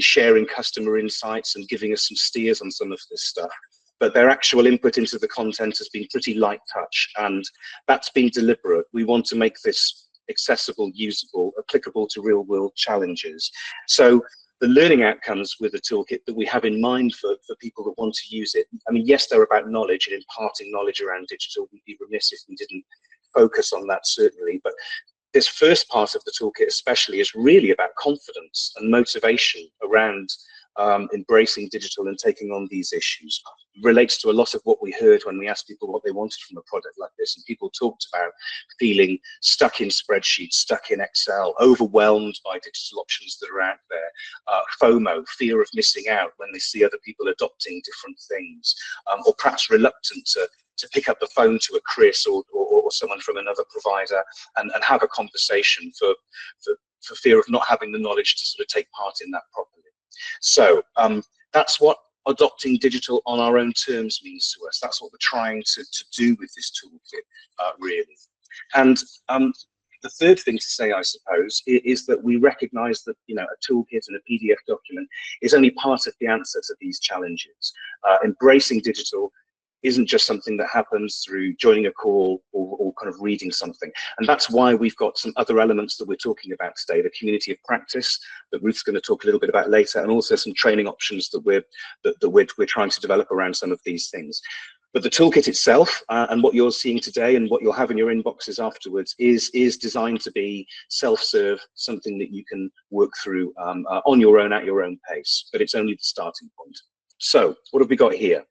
sharing customer insights and giving us some steers on some of this stuff. But their actual input into the content has been pretty light touch, and that's been deliberate. We want to make this accessible, usable, applicable to real world challenges. So the learning outcomes with the toolkit that we have in mind for people that want to use it, I mean, yes, they're about knowledge and imparting knowledge around digital. We'd be remiss if we didn't focus on that, certainly. But this first part of the toolkit especially is really about confidence and motivation around embracing digital and taking on these issues. It relates to a lot of what we heard when we asked people what they wanted from a product like this, and people talked about feeling stuck in spreadsheets, stuck in Excel, overwhelmed by digital options that are out there, FOMO, fear of missing out when they see other people adopting different things, or perhaps reluctant to pick up the phone to a Chris or someone from another provider and have a conversation for fear of not having the knowledge to sort of take part in that properly. So that's what adopting digital on our own terms means to us. That's what we're trying to do with this toolkit, really. And the third thing to say, I suppose, is that we recognize that, you know, a toolkit and a PDF document is only part of the answer to these challenges. Embracing digital isn't just something that happens through joining a call or kind of reading something. And that's why we've got some other elements that we're talking about today, the community of practice that Ruth's going to talk a little bit about later, and also some training options that we're trying to develop around some of these things. But the toolkit itself, and what you're seeing today and what you'll have in your inboxes afterwards, is designed to be self-serve, something that you can work through on your own, at your own pace, but it's only the starting point. So what have we got here?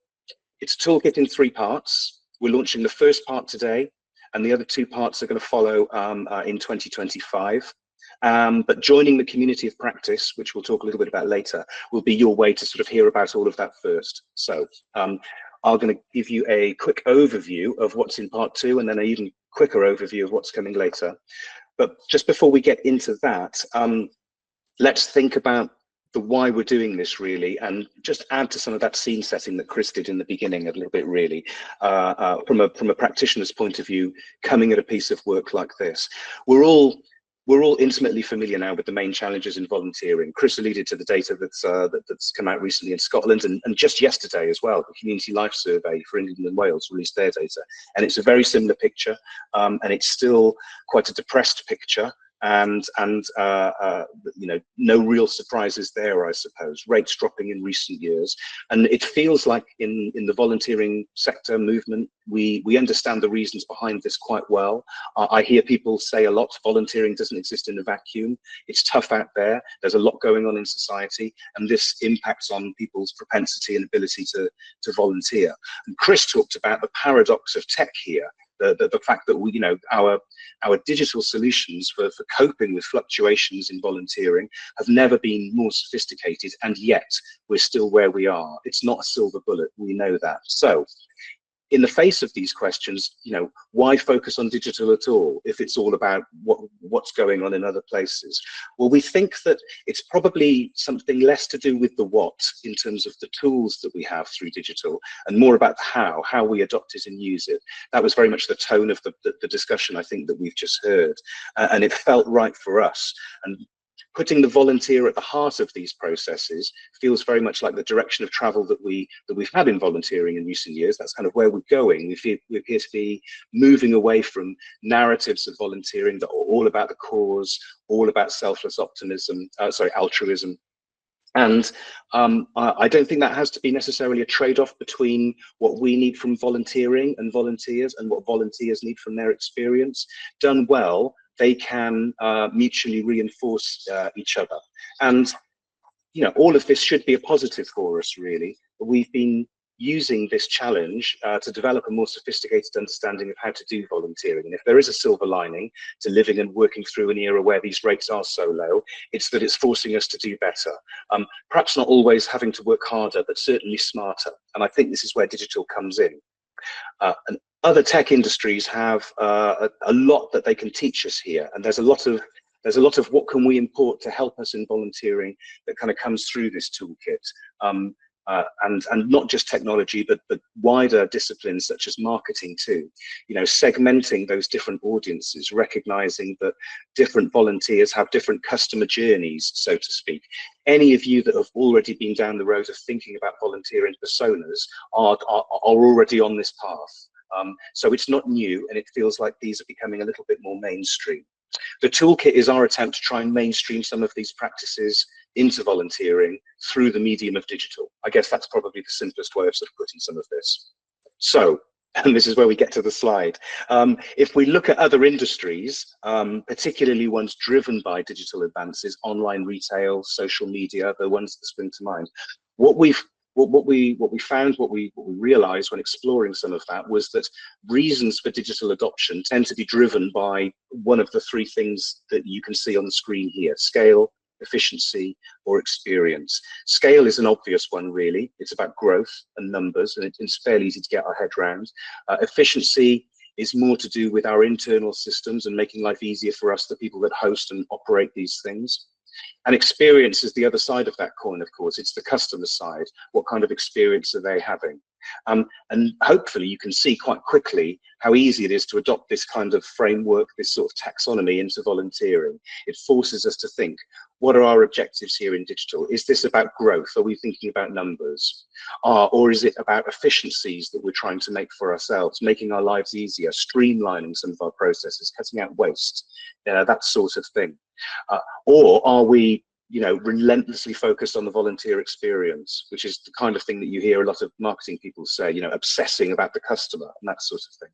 It's a toolkit in 3 parts. We're launching the first part today, and the other 2 parts are going to follow in 2025. But joining the community of practice, which we'll talk a little bit about later, will be your way to sort of hear about all of that first. So are going to give you a quick overview of what's in part 2, and then an even quicker overview of what's coming later. But just before we get into that, let's think about the why we're doing this, really, and just add to some of that scene setting that Chris did in the beginning a little bit, really, from a practitioner's point of view, coming at a piece of work like this. We're all intimately familiar now with the main challenges in volunteering. Chris alluded to the data that's come out recently in Scotland, and just yesterday as well, the Community Life Survey for England and Wales released their data, and it's a very similar picture, and it's still quite a depressed picture. And you know, no real surprises there, I suppose. Rates dropping in recent years, and it feels like in the volunteering sector movement, we understand the reasons behind this quite well. I hear people say a lot, volunteering doesn't exist in a vacuum. It's tough out there. There's a lot going on in society, and this impacts on people's propensity and ability to volunteer. And Chris talked about the paradox of tech here. The fact that we, you know, our digital solutions for coping with fluctuations in volunteering have never been more sophisticated, and yet we're still where we are. It's not a silver bullet, we know that. So in the face of these questions, you know, why focus on digital at all if it's all about what's going on in other places? Well, we think that it's probably something less to do with the what in terms of the tools that we have through digital, and more about the how we adopt it and use it. That was very much the tone of the discussion, I think, that we've just heard, and it felt right for us. And putting the volunteer at the heart of these processes feels very much like the direction of travel that we've had in volunteering in recent years. That's kind of where we're going. We appear to be moving away from narratives of volunteering that are all about the cause, all about selfless altruism. And I don't think that has to be necessarily a trade-off between what we need from volunteering and volunteers and what volunteers need from their experience. Done well, they can mutually reinforce each other. And, you know, all of this should be a positive for us, really. We've been using this challenge to develop a more sophisticated understanding of how to do volunteering. And if there is a silver lining to living and working through an era where these rates are so low, it's that it's forcing us to do better. Perhaps not always having to work harder, but certainly smarter. And I think this is where digital comes in. And other tech industries have a lot that they can teach us here, and there's a lot of what can we import to help us in volunteering that kind of comes through this toolkit, and not just technology, but wider disciplines such as marketing too. You know, segmenting those different audiences, recognizing that different volunteers have different customer journeys, so to speak. Any of you that have already been down the road of thinking about volunteering personas are already on this path. So it's not new, and it feels like these are becoming a little bit more mainstream. The toolkit is our attempt to try and mainstream some of these practices into volunteering through the medium of digital. I guess that's probably the simplest way of sort of putting some of this. So, and this is where we get to the slide. If we look at other industries, particularly ones driven by digital advances, online retail, social media, the ones that spring to mind, what we realized when exploring some of that was that reasons for digital adoption tend to be driven by one of the three things that you can see on the screen here: scale, efficiency, or experience. Scale is an obvious one, really. It's about growth and numbers, and it's fairly easy to get our head around. Efficiency is more to do with our internal systems and making life easier for us, the people that host and operate these things. And experience is the other side of that coin, of course. It's the customer side. What kind of experience are they having? And hopefully you can see quite quickly how easy it is to adopt this kind of framework, this sort of taxonomy into volunteering. It forces us to think, what are our objectives here in digital? Is this about growth? Are we thinking about numbers? Or is it about efficiencies that we're trying to make for ourselves, making our lives easier, streamlining some of our processes, cutting out waste, that sort of thing? Or are we, you know, relentlessly focused on the volunteer experience, which is the kind of thing that you hear a lot of marketing people say, you know, obsessing about the customer and that sort of thing.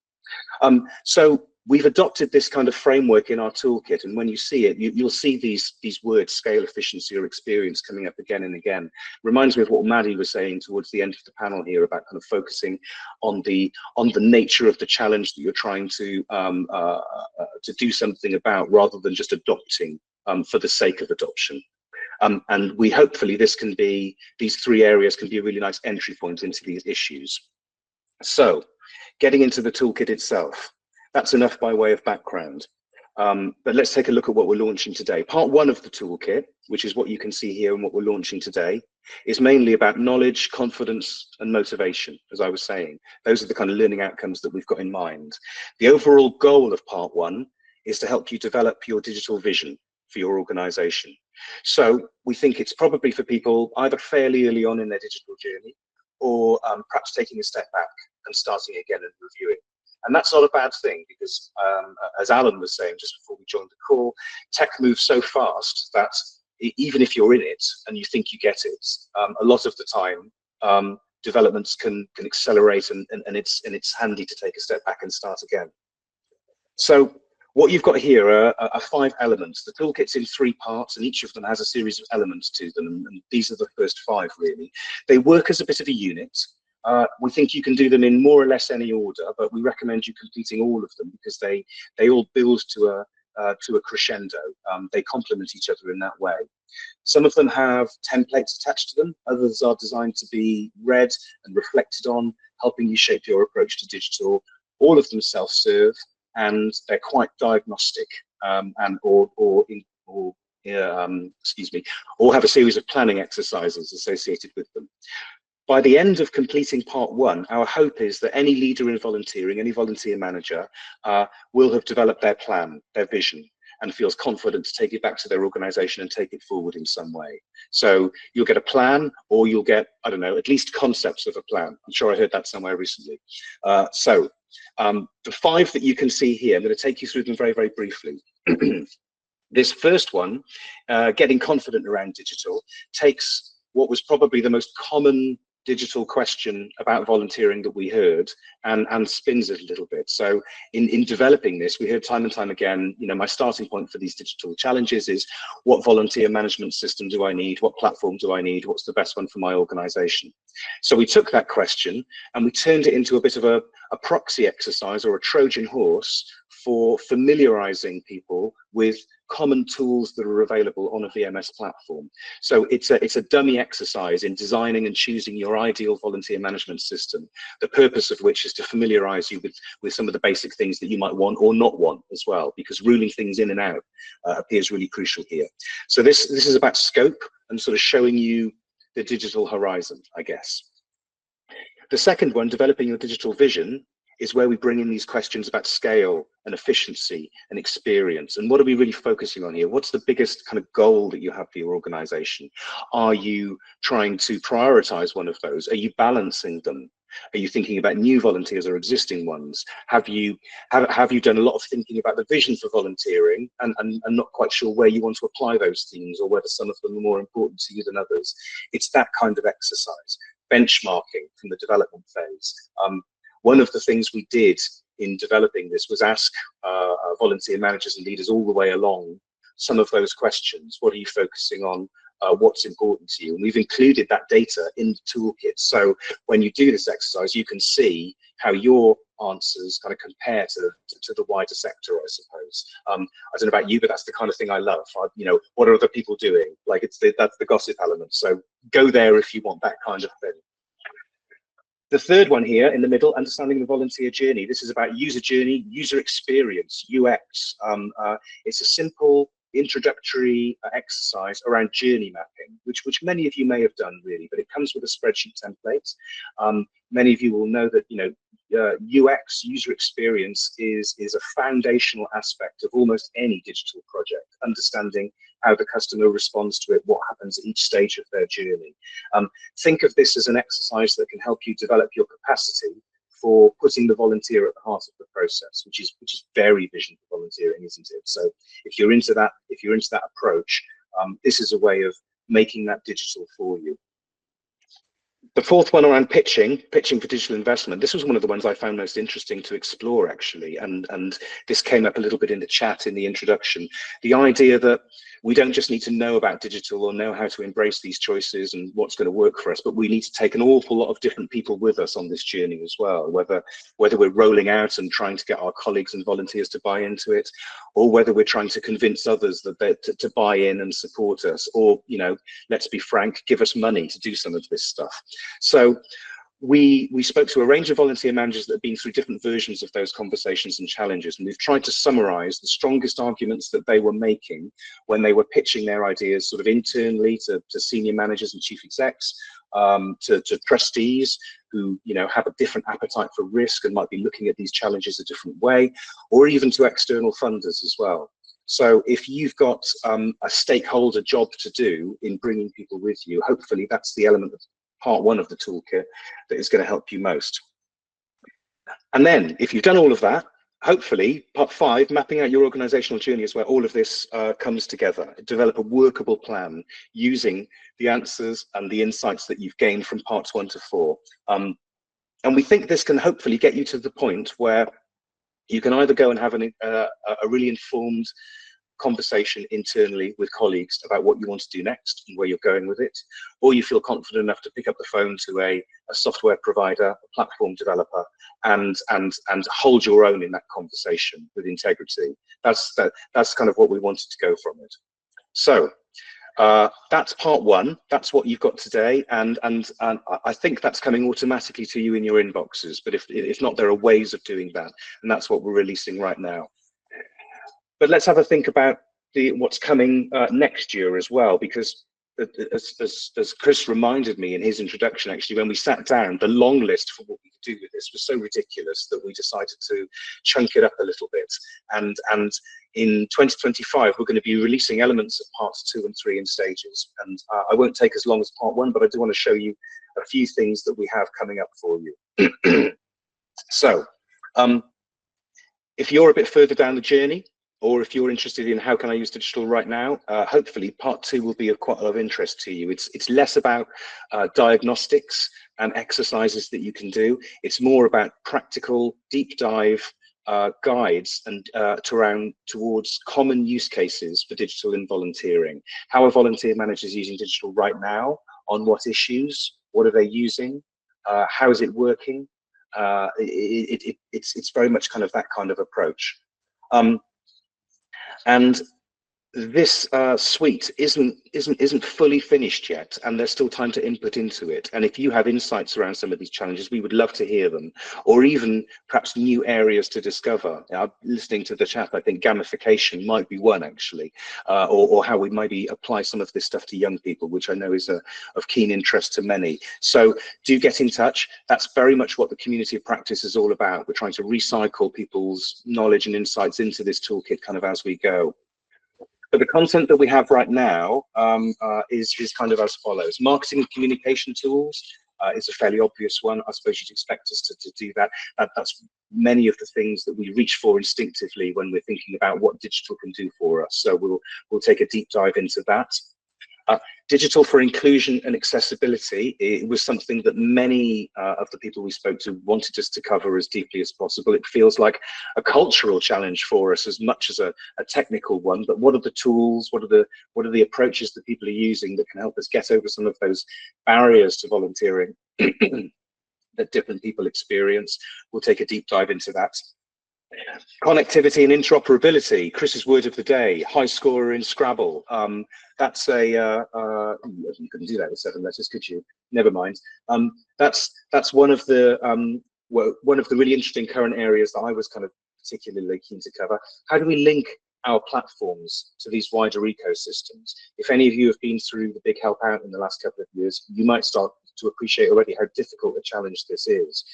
So we've adopted this kind of framework in our toolkit, and when you see it, you'll see these words, scale, efficiency, or experience, coming up again and again. Reminds me of what Maddie was saying towards the end of the panel here about kind of focusing on the nature of the challenge that you're trying to do something about, rather than just adopting for the sake of adoption. And we hopefully these three areas can be a really nice entry point into these issues. So getting into the toolkit itself, that's enough by way of background. But let's take a look at what we're launching today. Part 1 of the toolkit, which is what you can see here and what we're launching today, is mainly about knowledge, confidence, and motivation, as I was saying. Those are the kind of learning outcomes that we've got in mind. The overall goal of part 1 is to help you develop your digital vision for your organization. So we think it's probably for people either fairly early on in their digital journey, or perhaps taking a step back and starting again and reviewing. And that's not a bad thing, because as Alan was saying just before we joined the call, tech moves so fast that even if you're in it and you think you get it, a lot of the time developments can accelerate, and it's handy to take a step back and start again. So what you've got here are 5 elements. The toolkit's in 3 parts, and each of them has a series of elements to them, and these are the first 5 really. They work as a bit of a unit. We think you can do them in more or less any order, but we recommend you completing all of them because they all build to a crescendo. They complement each other in that way. Some of them have templates attached to them. Others are designed to be read and reflected on, helping you shape your approach to digital. All of them self-serve, and they're quite diagnostic, or have a series of planning exercises associated with them. By the end of completing part 1, our hope is that any leader in volunteering, any volunteer manager, will have developed their plan, their vision, and feels confident to take it back to their organization and take it forward in some way. So you'll get a plan, or you'll get, I don't know, at least concepts of a plan. I'm sure I heard that somewhere recently. The 5 that you can see here, I'm going to take you through them very, very briefly. This first one, getting confident around digital, takes what was probably the most common digital question about volunteering that we heard and spins it a little bit. So in developing this, we heard time and time again, you know, my starting point for these digital challenges is, what volunteer management system do I need? What platform do I need? What's the best one for my organization? So we took that question and we turned it into a bit of a proxy exercise, or a Trojan horse, for familiarizing people with common tools that are available on a VMS platform. So it's a dummy exercise in designing and choosing your ideal volunteer management system, the purpose of which is to familiarize you with some of the basic things that you might want or not want as well, because ruling things in and out appears really crucial here. So this is about scope and sort of showing you the digital horizon, I guess. The second one, developing your digital vision, is where we bring in these questions about scale and efficiency and experience. And what are we really focusing on here? What's the biggest kind of goal that you have for your organization? Are you trying to prioritize one of those? Are you balancing them? Are you thinking about new volunteers or existing ones? Have you done a lot of thinking about the vision for volunteering and not quite sure where you want to apply those themes, or whether some of them are more important to you than others? It's that kind of exercise. Benchmarking from the development phase. One of the things we did in developing this was ask volunteer managers and leaders all the way along some of those questions. What are you focusing on? What's important to you? And we've included that data in the toolkit. So when you do this exercise, you can see how your answers kind of compare to the wider sector, I suppose. I don't know about you, but that's the kind of thing I love. You know, what are other people doing? Like, that's the gossip element. So go there if you want that kind of thing. The third one here in the middle, understanding the volunteer journey. This is about user journey, user experience, UX. It's a simple introductory exercise around journey mapping, which many of you may have done really, but it comes with a spreadsheet template. Many of you will know that, you know, UX, user experience, is a foundational aspect of almost any digital project, understanding how the customer responds to it, what happens at each stage of their journey. Think of this as an exercise that can help you develop your capacity for putting the volunteer at the heart of the process, which is very vision for volunteering, isn't it? So if you're into that approach, this is a way of making that digital for you. The fourth one around pitching for digital investment. This was one of the ones I found most interesting to explore, actually, and this came up a little bit in the chat in the introduction. The idea that we don't just need to know about digital or know how to embrace these choices and what's going to work for us, but we need to take an awful lot of different people with us on this journey as well, whether we're rolling out and trying to get our colleagues and volunteers to buy into it, or whether we're trying to convince others that to buy in and support us, or, you know, let's be frank, give us money to do some of this stuff. So we spoke to a range of volunteer managers that have been through different versions of those conversations and challenges, and we've tried to summarize the strongest arguments that they were making when they were pitching their ideas sort of internally to senior managers and chief execs, to trustees who, you know, have a different appetite for risk and might be looking at these challenges a different way, or even to external funders as well. So if you've got a stakeholder job to do in bringing people with you, hopefully that's the element of part one of the toolkit that is going to help you most. And then if you've done all of that, hopefully part 5, mapping out your organizational journey, is where all of this comes together. Develop a workable plan using the answers and the insights that you've gained from parts 1 to 4. And we think this can hopefully get you to the point where you can either go and have a really informed conversation internally with colleagues about what you want to do next and where you're going with it, or you feel confident enough to pick up the phone to a software provider, a platform developer, and hold your own in that conversation with integrity. That's kind of what we wanted to go from it. So that's part 1. That's what you've got today, and I think that's coming automatically to you in your inboxes. But if not, there are ways of doing that, and that's what we're releasing right now. But let's have a think about what's coming next year as well, because as Chris reminded me in his introduction, actually, when we sat down, the long list for what we could do with this was so ridiculous that we decided to chunk it up a little bit. And in 2025, we're going to be releasing elements of parts 2 and 3 in stages. And I won't take as long as part 1, but I do want to show you a few things that we have coming up for you. So if you're a bit further down the journey, or if you're interested in how can I use digital right now, hopefully part 2 will be of quite a lot of interest to you. It's less about diagnostics and exercises that you can do. It's more about practical deep dive guides and towards common use cases for digital in volunteering. How are volunteer managers using digital right now? On what issues? What are they using? How is it working? It's very much kind of that kind of approach. And this suite isn't fully finished yet, and there's still time to input into it. And if you have insights around some of these challenges, we would love to hear them, or even perhaps new areas to discover. Listening to the chat, I think gamification might be one, actually, or how we maybe apply some of this stuff to young people, which I know is of keen interest to many. So do get in touch. That's very much what the community of practice is all about. We're trying to recycle people's knowledge and insights into this toolkit kind of as we go. But the content that we have right now is kind of as follows. Marketing and communication tools is a fairly obvious one. I suppose you'd expect us to do that. That's many of the things that we reach for instinctively when we're thinking about what digital can do for us. So we'll take a deep dive into that. Digital for inclusion and accessibility, it was something that many of the people we spoke to wanted us to cover as deeply as possible. It feels like a cultural challenge for us as much as a technical one, but what are the tools, what are the approaches that people are using that can help us get over some of those barriers to volunteering that different people experience? We'll take a deep dive into that. Connectivity and interoperability, Chris's word of the day, high scorer in Scrabble. That's a you couldn't do that with 7 letters, could you? Never mind. That's one of the really interesting current areas that I was kind of particularly keen to cover. How do we link our platforms to these wider ecosystems? If any of you have been through the Big Help Out in the last couple of years, you might start to appreciate already how difficult a challenge this is.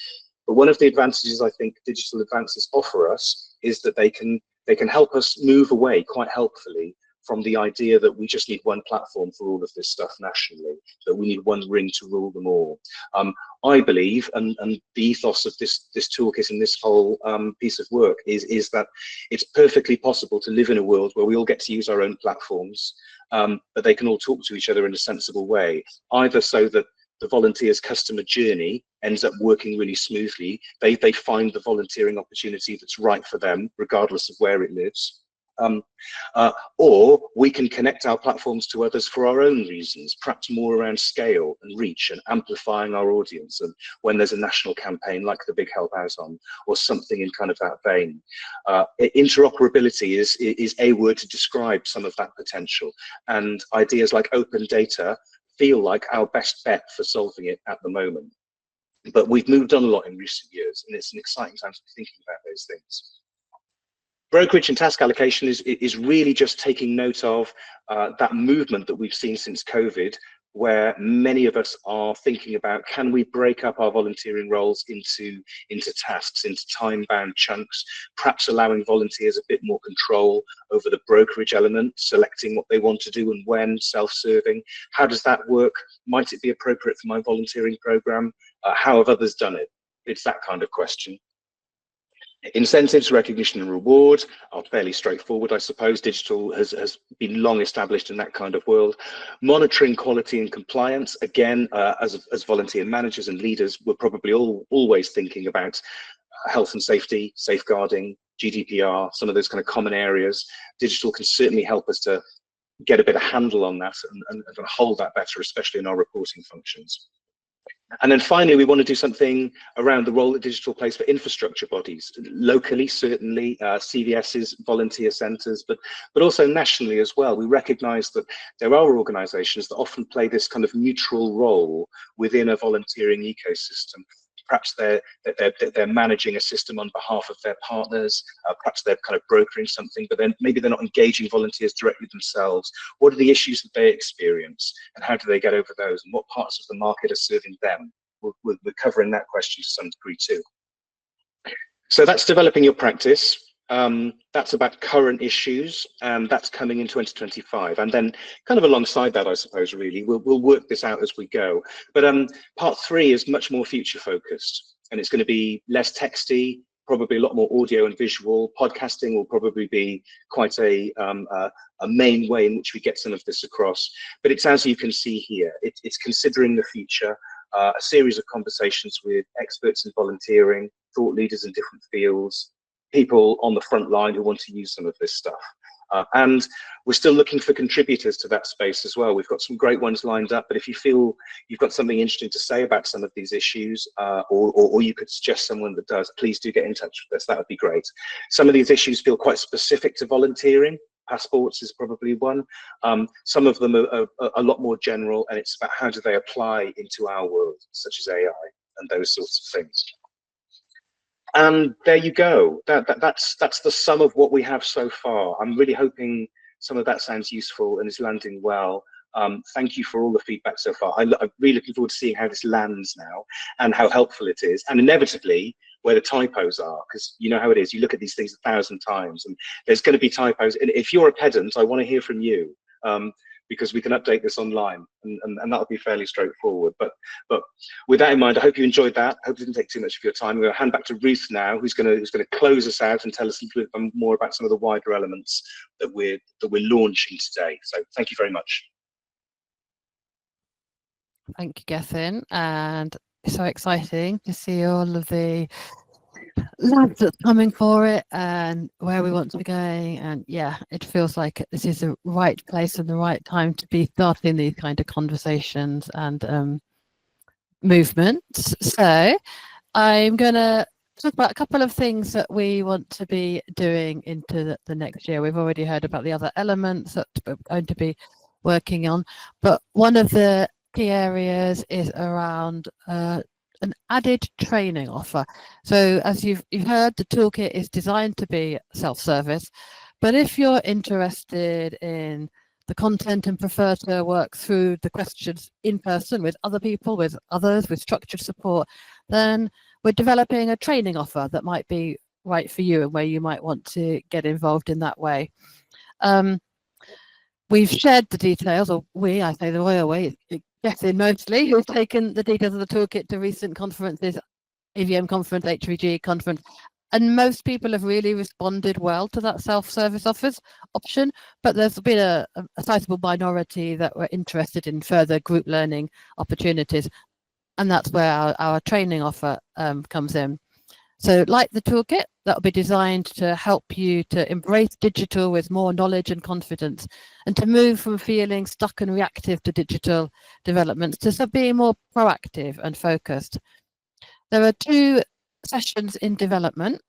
But one of the advantages I think digital advances offer us is that they can help us move away quite helpfully from the idea that we just need one platform for all of this stuff nationally, that we need one ring to rule them all. I believe, and the ethos of this toolkit and this whole piece of work is that it's perfectly possible to live in a world where we all get to use our own platforms, but they can all talk to each other in a sensible way, either so that the volunteer's customer journey ends up working really smoothly. They find the volunteering opportunity that's right for them, regardless of where it lives. Or we can connect our platforms to others for our own reasons, perhaps more around scale and reach and amplifying our audience. And when there's a national campaign like the Big Help Out On, or something in kind of that vein. Interoperability is a word to describe some of that potential. And ideas like open data feel like our best bet for solving it at the moment. But we've moved on a lot in recent years, and it's an exciting time to be thinking about those things. Brokerage and task allocation is really just taking note of that movement that we've seen since COVID, where many of us are thinking about, can we break up our volunteering roles into tasks, into time-bound chunks, perhaps allowing volunteers a bit more control over the brokerage element, selecting what they want to do and when, self-serving. How does that work? Might it be appropriate for my volunteering program? How have others done it? It's that kind of question. Incentives, recognition and reward are fairly straightforward, I suppose. Digital has been long established in that kind of world. Monitoring quality and compliance, again, as volunteer managers and leaders, we're probably always thinking about health and safety, safeguarding, GDPR, some of those kind of common areas. Digital can certainly help us to get a bit of handle on that and hold that better, especially in our reporting functions. And then finally, we want to do something around the role that digital plays for infrastructure bodies, locally, certainly, CVS's, volunteer centres, but also nationally as well. We recognise that there are organisations that often play this kind of neutral role within a volunteering ecosystem. Perhaps they're managing a system on behalf of their partners, perhaps they're kind of brokering something, but then maybe they're not engaging volunteers directly themselves. What are the issues that they experience, and how do they get over those, and what parts of the market are serving them? We're covering that question to some degree too. So that's developing your practice. That's about current issues, and that's coming in 2025. And then kind of alongside that, I suppose, really, we'll work this out as we go. But part 3 is much more future focused, and it's going to be less texty, probably a lot more audio and visual. Podcasting will probably be quite a main way in which we get some of this across. But it's, as you can see here, it's considering the future, a series of conversations with experts in volunteering, thought leaders in different fields, people on the front line who want to use some of this stuff. And we're still looking for contributors to that space as well. We've got some great ones lined up, but if you feel you've got something interesting to say about some of these issues, or you could suggest someone that does, please do get in touch with us. That would be great. Some of these issues feel quite specific to volunteering. Passports is probably one. Some of them are a lot more general, and it's about how do they apply into our world, such as AI and those sorts of things. And there you go. That's the sum of what we have so far. I'm really hoping some of that sounds useful and is landing well. Thank you for all the feedback so far. I'm really looking forward to seeing how this lands now and how helpful it is, and inevitably where the typos are, because you know how it is. You look at these things 1,000 times and there's going to be typos. And if you're a pedant, I want to hear from you. Because we can update this online, and that'll be fairly straightforward. But with that in mind, I hope you enjoyed that. I hope it didn't take too much of your time. I'm going to hand back to Ruth now, who's going to close us out and tell us a little bit more about some of the wider elements that we're launching today. So thank you very much. Thank you, Gethyn, and it's so exciting to see all of the labs that's coming for it and where we want to be going. And yeah, it feels like this is the right place and the right time to be starting these kind of conversations and movements. So I'm going to talk about a couple of things that we want to be doing into the next year. We've already heard about the other elements that we're going to be working on, but one of the key areas is around an added training offer. So as you've heard, the toolkit is designed to be self-service, but if you're interested in the content and prefer to work through the questions in person with other people, with others, with structured support, then we're developing a training offer that might be right for you and where you might want to get involved in that way. We've shared the details, or I say the royal way, Gethyn mostly, who's taken the details of the toolkit to recent conferences, AVM conference, HVG conference, and most people have really responded well to that self-service option, but there's been a sizable minority that were interested in further group learning opportunities, and that's where our training offer comes in. So like the toolkit, that will be designed to help you to embrace digital with more knowledge and confidence, and to move from feeling stuck and reactive to digital developments to being more proactive and focused. There are 2 sessions in development.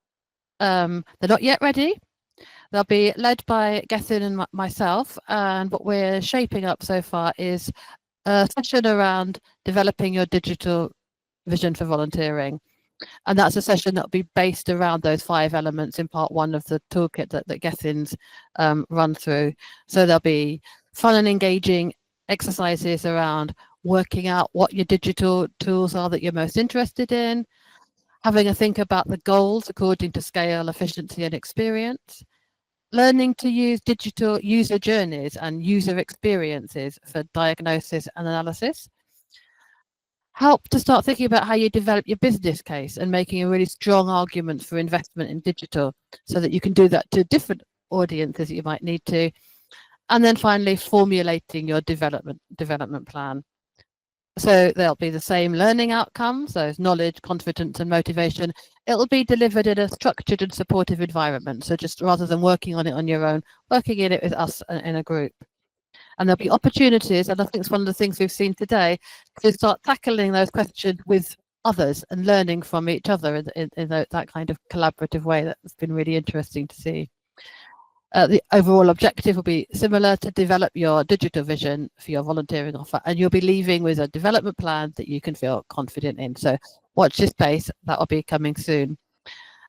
They're not yet ready. They'll be led by Gethyn and myself, and what we're shaping up so far is a session around developing your digital vision for volunteering. And that's a session that will be based around those 5 elements in part 1 of the toolkit that Gethyn's run through. So there'll be fun and engaging exercises around working out what your digital tools are that you're most interested in, having a think about the goals according to scale, efficiency and experience, learning to use digital user journeys and user experiences for diagnosis and analysis, help to start thinking about how you develop your business case and making a really strong argument for investment in digital so that you can do that to different audiences that you might need to. And then finally, formulating your development plan. So there'll be the same learning outcomes, those knowledge, confidence and motivation. It'll be delivered in a structured and supportive environment. So just rather than working on it on your own, working in it with us in a group. And there'll be opportunities, and I think it's one of the things we've seen today, to start tackling those questions with others and learning from each other in that kind of collaborative way. That's been really interesting to see. The overall objective will be similar: to develop your digital vision for your volunteering offer, and you'll be leaving with a development plan that you can feel confident in. So watch this space, that will be coming soon.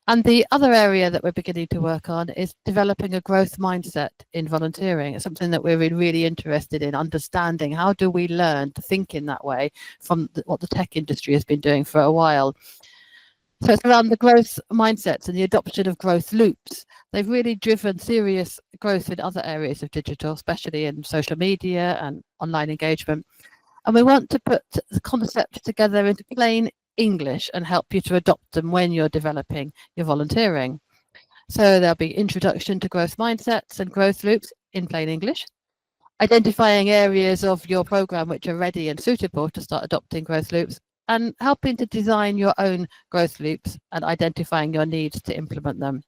And the other area that we're beginning to work on is developing a growth mindset in volunteering. It's something that we're really interested in understanding. How do we learn to think in that way from what the tech industry has been doing for a while? So it's around the growth mindsets and the adoption of growth loops. They've really driven serious growth in other areas of digital, especially in social media and online engagement. And we want to put the concepts together into plain English and help you to adopt them when you're developing your volunteering. So there'll be introduction to growth mindsets and growth loops in plain English, identifying areas of your program which are ready and suitable to start adopting growth loops, and helping to design your own growth loops and identifying your needs to implement them.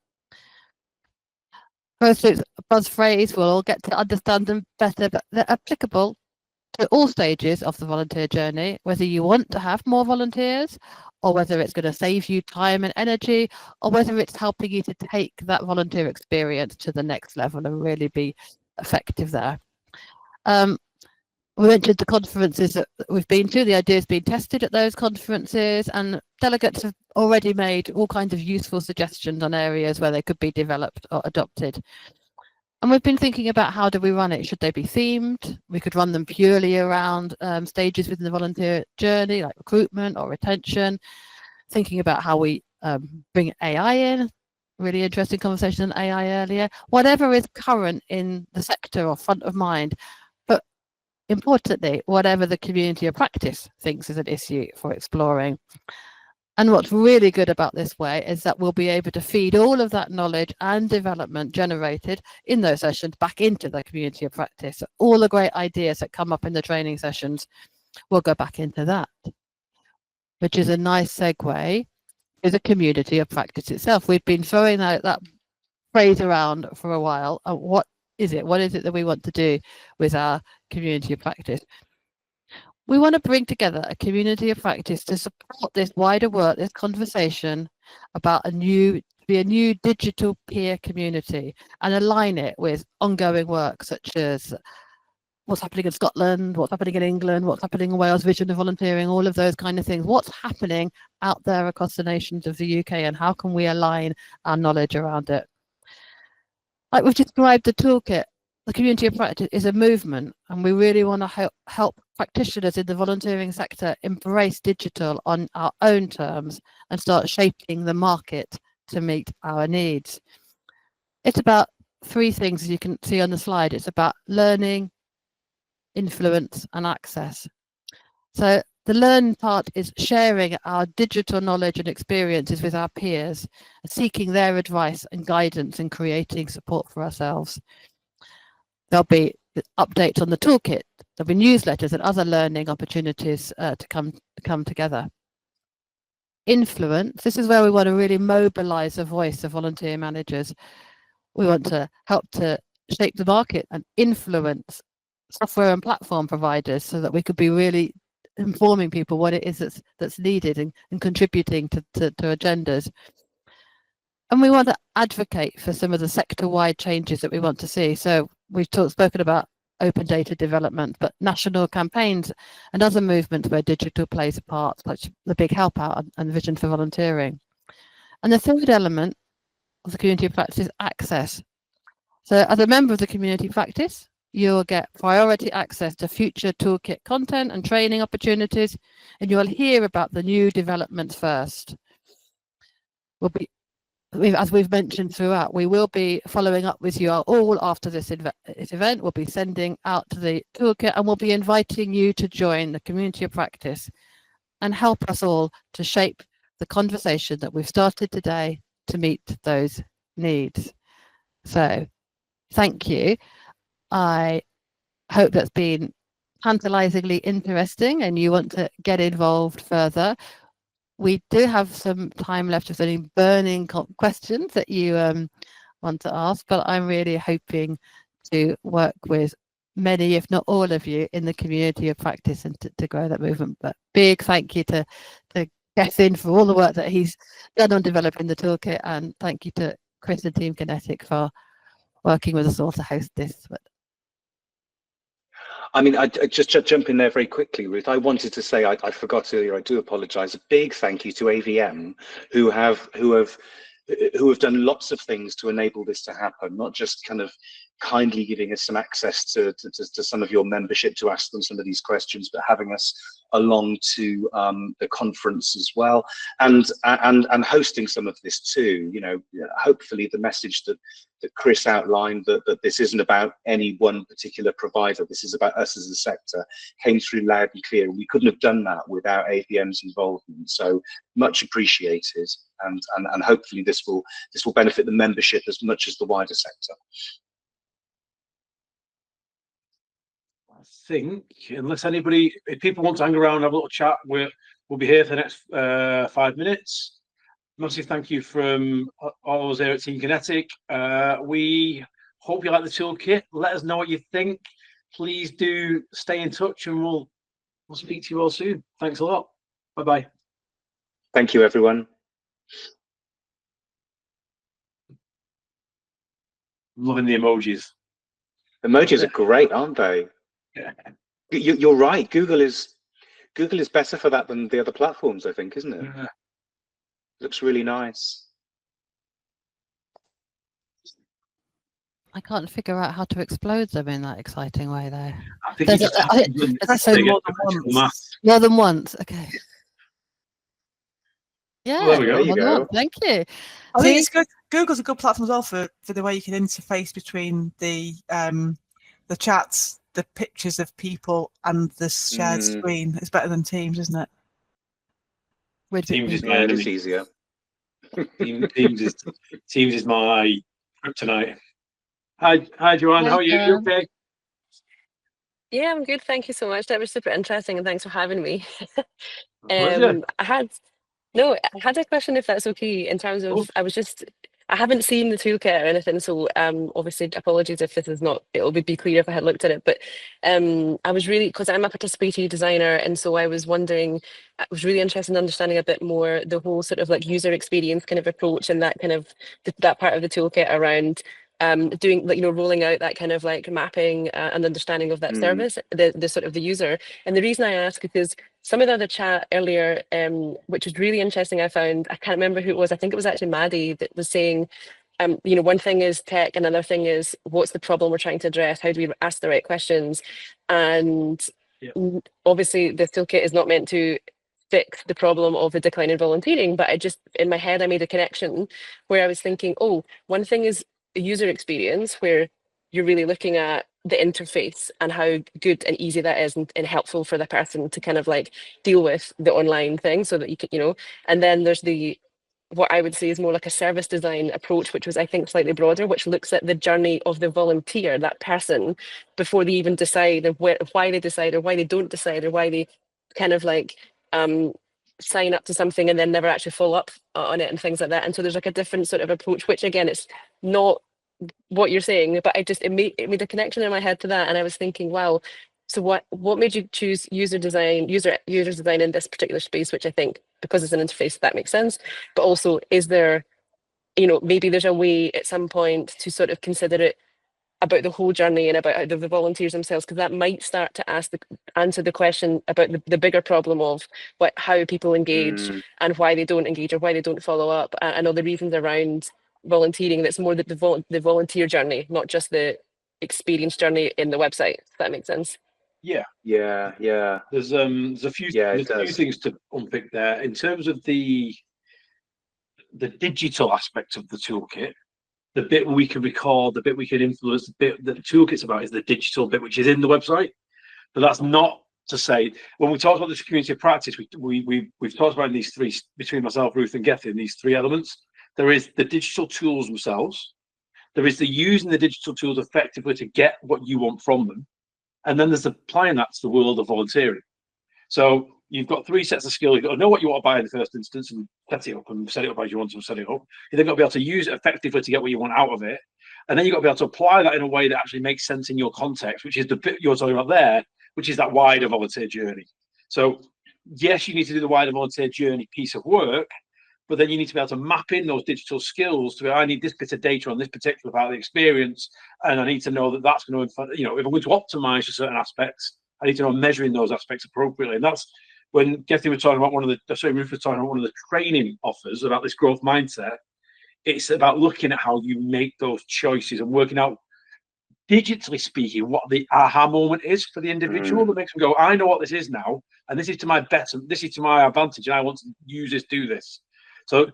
Growth loops, a buzz phrase, we'll all get to understand them better, but they're applicable to all stages of the volunteer journey, whether you want to have more volunteers, or whether it's going to save you time and energy, or whether it's helping you to take that volunteer experience to the next level and really be effective there. We mentioned the conferences that we've been to. The idea has been tested at those conferences, and delegates have already made all kinds of useful suggestions on areas where they could be developed or adopted. And we've been thinking about how do we run it? Should they be themed? We could run them purely around stages within the volunteer journey, like recruitment or retention. Thinking about how we bring AI in. Really interesting conversation on AI earlier. Whatever is current in the sector or front of mind, but importantly, whatever the community of practice thinks is an issue for exploring. And what's really good about this way is that we'll be able to feed all of that knowledge and development generated in those sessions back into the community of practice. So all the great ideas that come up in the training sessions will go back into that, which is a nice segue to the community of practice itself. We've been throwing that phrase around for a while. What is it? What is it that we want to do with our community of practice? We want to bring together a community of practice to support this wider work, this conversation about a new digital peer community, and align it with ongoing work such as what's happening in Scotland, what's happening in England, what's happening in Wales, vision of volunteering, all of those kind of things. What's happening out there across the nations of the UK, and how can we align our knowledge around it? Like we've described the toolkit, the community of practice is a movement, and we really want to help practitioners in the volunteering sector embrace digital on our own terms and start shaping the market to meet our needs. It's about 3 things, as you can see on the slide. It's about learning, influence, and access. So the learn part is sharing our digital knowledge and experiences with our peers, seeking their advice and guidance and creating support for ourselves. There'll be updates on the toolkit, there'll be newsletters and other learning opportunities to come together. Influence, this is where we want to really mobilize the voice of volunteer managers. We want to help to shape the market and influence software and platform providers so that we could be really informing people what it is that's needed and contributing to agendas. And we want to advocate for some of the sector-wide changes that we want to see. So we've spoken about open data development, but national campaigns and other movements where digital plays a part, like the Big Help Out and the Vision for Volunteering. And the third element of the community of practice is access. So as a member of the community practice, you'll get priority access to future toolkit content and training opportunities, and you'll hear about the new developments first. As we've mentioned throughout, we will be following up with you all after this event. We'll be sending out the toolkit and we'll be inviting you to join the community of practice and help us all to shape the conversation that we've started today to meet those needs. So thank you. I hope that's been tantalizingly interesting and you want to get involved further. We do have some time left of any burning questions that you want to ask, but I'm really hoping to work with many, if not all of you in the community of practice and to grow that movement. But big thank you to Gethyn for all the work that he's done on developing the toolkit, and thank you to Chris and TeamKinetic for working with us all to host this. But I mean, I just jump in there very quickly, Ruth. I wanted to say, I forgot earlier, I do apologize. A big thank you to AVM, who have done lots of things to enable this to happen, not just kind of kindly giving us some access to some of your membership to ask them some of these questions, but having us along to the conference as well, and hosting some of this too. You know, hopefully the message that Chris outlined, that this isn't about any one particular provider, this is about us as a sector, came through loud and clear. We couldn't have done that without AVM's involvement, so much appreciated, and hopefully this will benefit the membership as much as the wider sector. I think, unless anybody, if people want to hang around and have a little chat, we'll be here for the next 5 minutes. Massive thank you from all of us here at TeamKinetic. We hope you like the toolkit. Let us know what you think. Please do stay in touch, and we'll speak to you all soon. Thanks a lot. Bye bye. Thank you, everyone. Loving the emojis. Emojis are great, aren't they? Yeah. You're right. Google is better for that than the other platforms, I think, isn't it? Yeah. Looks really nice. I can't figure out how to explode them in that exciting way, though. I think more than once. Okay. Yeah, Well, there you go. Thank you. I think it's good. Google's a good platform as well for the way you can interface between the chats, the pictures of people, and the shared screen. It's better than Teams, isn't it? Teams is my Yeah, it enemy. is easier. Teams is my kryptonite. Hi, Joanne. How are you? You okay? Yeah, I'm good. Thank you so much. That was super interesting, and thanks for having me. Pleasure. I had a question, if that's okay, in terms of I haven't seen the toolkit or anything, so obviously apologies if this is not, it would be clear if I had looked at it, but I was really, because I'm a participatory designer, and so I was wondering, I was really interested in understanding a bit more the whole sort of like user experience kind of approach, and that kind of that part of the toolkit around doing, like, rolling out that kind of like mapping and understanding of that service, the sort of the user. And the reason I ask is because some of the other chat earlier, which was really interesting, I found, I can't remember who it was, I think it was actually Maddie, that was saying, one thing is tech, and another thing is what's the problem we're trying to address? How do we ask the right questions? And obviously the toolkit is not meant to fix the problem of the decline in volunteering, but I just, in my head, I made a connection where I was thinking, oh, one thing is the user experience, where you're really looking at the interface and how good and easy that is, and helpful for the person to kind of like deal with the online thing, so that you can, and then there's the, what I would say is more like a service design approach, which was, I think, slightly broader, which looks at the journey of the volunteer, that person, before they even decide, and why they decide, or why they don't decide, or why they kind of like sign up to something and then never actually follow up on it, and things like that. And so there's like a different sort of approach, which again, it's not what you're saying, but it made a connection in my head to that. And I was thinking, wow, so what made you choose user design in this particular space, which I think, because it's an interface, that makes sense. But also, is there, maybe there's a way at some point to sort of consider it about the whole journey and about the volunteers themselves, because that might start to answer the question about the bigger problem of how people engage and why they don't engage or why they don't follow up, and all the reasons around volunteering. That's more the volunteer journey, not just the experience journey in the website. If that makes sense. Yeah. There's a few things to unpick there in terms of the digital aspect of the toolkit. The bit we can record, the bit we can influence, the bit that the toolkit's about is the digital bit, which is in the website. But that's not to say, when we talk about this community of practice, we've talked about these three, between myself, Ruth, and Gethyn, these three elements. There is the digital tools themselves. There is the using the digital tools effectively to get what you want from them. And then there's applying that to the world of volunteering. So you've got three sets of skills. You've got to know what you want to buy in the first instance and set it up as you want to set it up. You've then got to be able to use it effectively to get what you want out of it. And then you've got to be able to apply that in a way that actually makes sense in your context, which is the bit you're talking about there, which is that wider volunteer journey. So yes, you need to do the wider volunteer journey piece of work, but then you need to be able to map in those digital skills to, I need this bit of data on this particular part of the experience, and I need to know that that's going to, if I'm going to optimize for certain aspects, I need to know I'm measuring those aspects appropriately. And that's when Gethyn was talking about Ruth was talking about one of the training offers about this growth mindset. It's about looking at how you make those choices and working out, digitally speaking, what the aha moment is for the individual that makes them go, I know what this is now, and this is to my better, this is to my advantage, and I want to use this, do this. So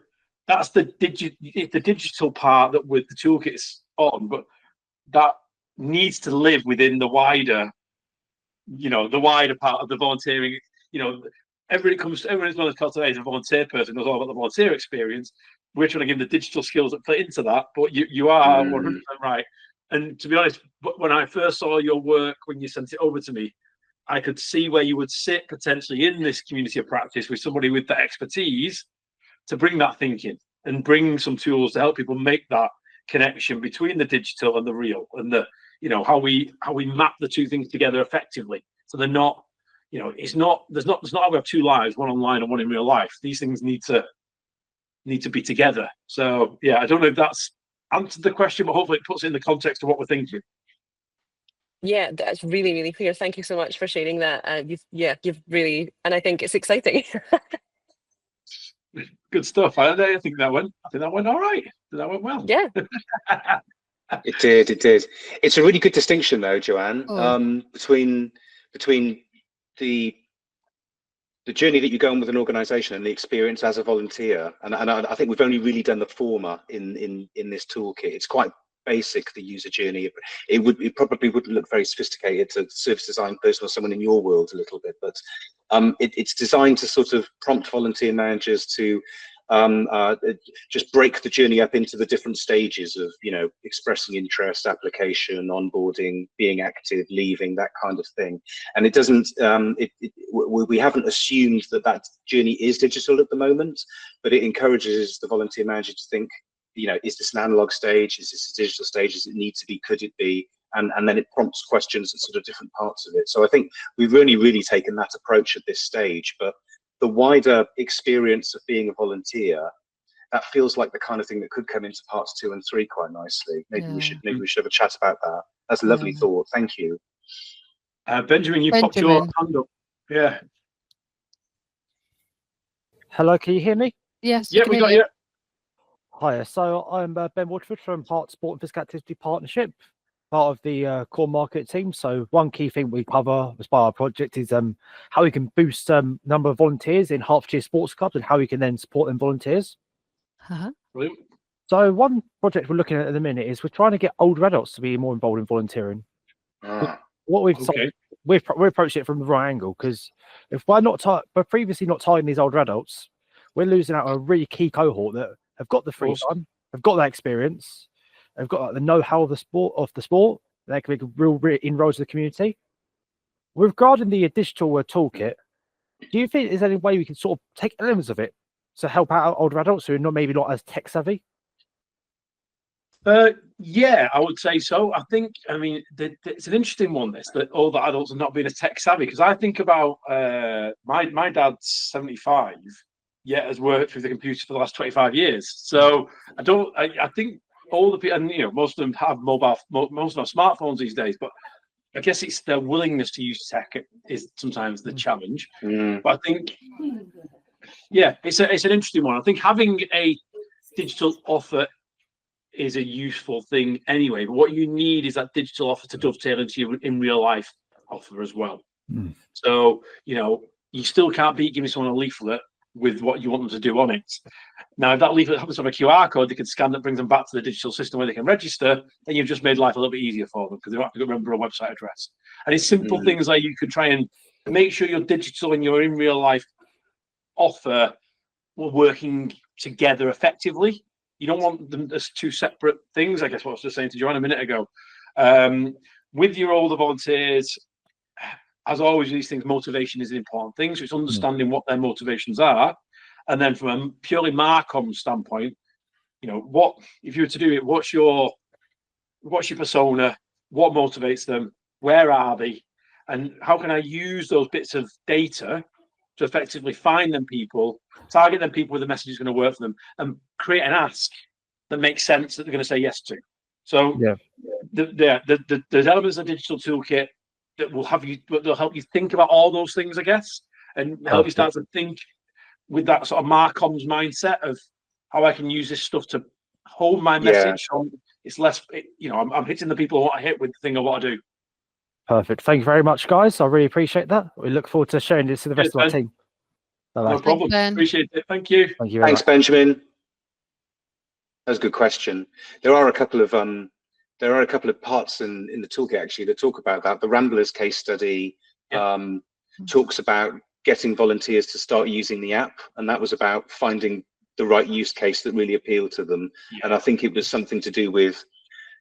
that's the digital part that with the toolkit's on, but that needs to live within the wider, the wider part of the volunteering. Everyone's on this call today is a volunteer person, knows all about the volunteer experience. We're trying to give them the digital skills that play into that, but you are 100% right. And to be honest, when I first saw your work, when you sent it over to me, I could see where you would sit potentially in this community of practice with somebody with that expertise to bring that thinking and bring some tools to help people make that connection between the digital and the real, and the how we map the two things together effectively. So they're not, there's not how we have two lives, one online and one in real life. These things need to be together. So yeah, I don't know if that's answered the question, but hopefully it puts it in the context of what we're thinking. Yeah, that's really, really clear. Thank you so much for sharing that. You've really, and I think it's exciting. Good stuff. I think that went all right. That went well. Yeah. It did. It's a really good distinction though, Joanne, between the journey that you go on with an organization and the experience as a volunteer. And I think we've only really done the former in this toolkit. It's quite basic, the user journey. It probably wouldn't look very sophisticated to a service design person or someone in your world a little bit, but it's designed to sort of prompt volunteer managers to just break the journey up into the different stages of, expressing interest, application, onboarding, being active, leaving, that kind of thing. And it doesn't, we haven't assumed that journey is digital at the moment, but it encourages the volunteer manager to think, is this an analog stage? Is this a digital stage? Does it need to be? Could it be? And then it prompts questions at sort of different parts of it. So I think we've really taken that approach at this stage, but the wider experience of being a volunteer, that feels like the kind of thing that could come into parts 2 and 3 quite nicely. Maybe we should have a chat about that. That's a lovely thought. Thank you. Benjamin, you popped your hand up. Yeah. Hello, can you hear me? Yes. Yeah, we got you. Hi, so I'm Ben Waterford from Heart Sport and Physical Activity Partnership, part of the core market team. So one key thing we cover as part of our project is how we can boost number of volunteers in Hertfordshire sports clubs and how we can then support them volunteers. Brilliant. So one project we're looking at the minute is we're trying to get older adults to be more involved in volunteering. What we've we're approaching it from the right angle, because if we're previously not targeting these older adults, we're losing out on a really key cohort that have got the free time, have got that experience, have got the know-how of the sport. They can make real inroads to the community. Regarding the digital toolkit, do you think there's any way we can sort of take elements of it to help out older adults who are maybe not as tech savvy? Yeah, I would say so. I think, it's an interesting one, this, that older adults are not being as tech savvy, because I think about my dad's 75, yet has worked with the computer for the last 25 years. So I think all the people, and most of them have most of them have smartphones these days, but I guess it's their willingness to use tech is sometimes the challenge. But I think, yeah, it's an interesting one. I think having a digital offer is a useful thing anyway, but what you need is that digital offer to dovetail into your in real life offer as well. So, you still can't beat giving someone a leaflet with what you want them to do on it. Now, if that leaflet happens to have a QR code they can scan that brings them back to the digital system where they can register, then you've just made life a little bit easier for them because they don't have to remember a website address. And it's simple things like you could try and make sure your digital and your in real life offer were working together effectively. You don't want them as two separate things. I guess what I was just saying to Joanne a minute ago. With your older volunteers, as always, these things, motivation is an important thing. So it's understanding what their motivations are. And then from a purely Marcom standpoint, what if you were to do it, what's your persona? What motivates them? Where are they? And how can I use those bits of data to effectively find them people, target them people where the message is going to work for them, and create an ask that makes sense that they're going to say yes to. So there's elements of digital toolkit that will help you think about all those things, I guess, and help you start to think with that sort of Marcom's mindset of how I can use this stuff to hold my message. It's less, I'm hitting the people I want to hit with the thing I want to do. Perfect. Thank you very much, guys. I really appreciate that. We look forward to sharing this to the rest of our team. Bye-bye. No problem. Appreciate it. Thank you. Thank you. Thanks, Benjamin. That's a good question. There are a couple of parts in the toolkit actually that talk about that. The Ramblers case study talks about getting volunteers to start using the app, and that was about finding the right use case that really appealed to them. And I think it was something to do with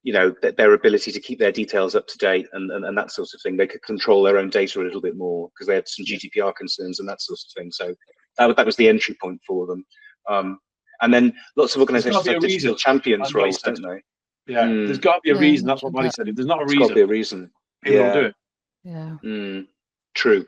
their ability to keep their details up to date and that sort of thing. They could control their own data a little bit more because they had some GDPR concerns and that sort of thing. So that was the entry point for them. And then lots of organizations have digital champions roles, don't they? Yeah, there's got to be a reason. That's what Molly said. If there's not a reason, there's got to be a reason. People don't do it. Yeah. True.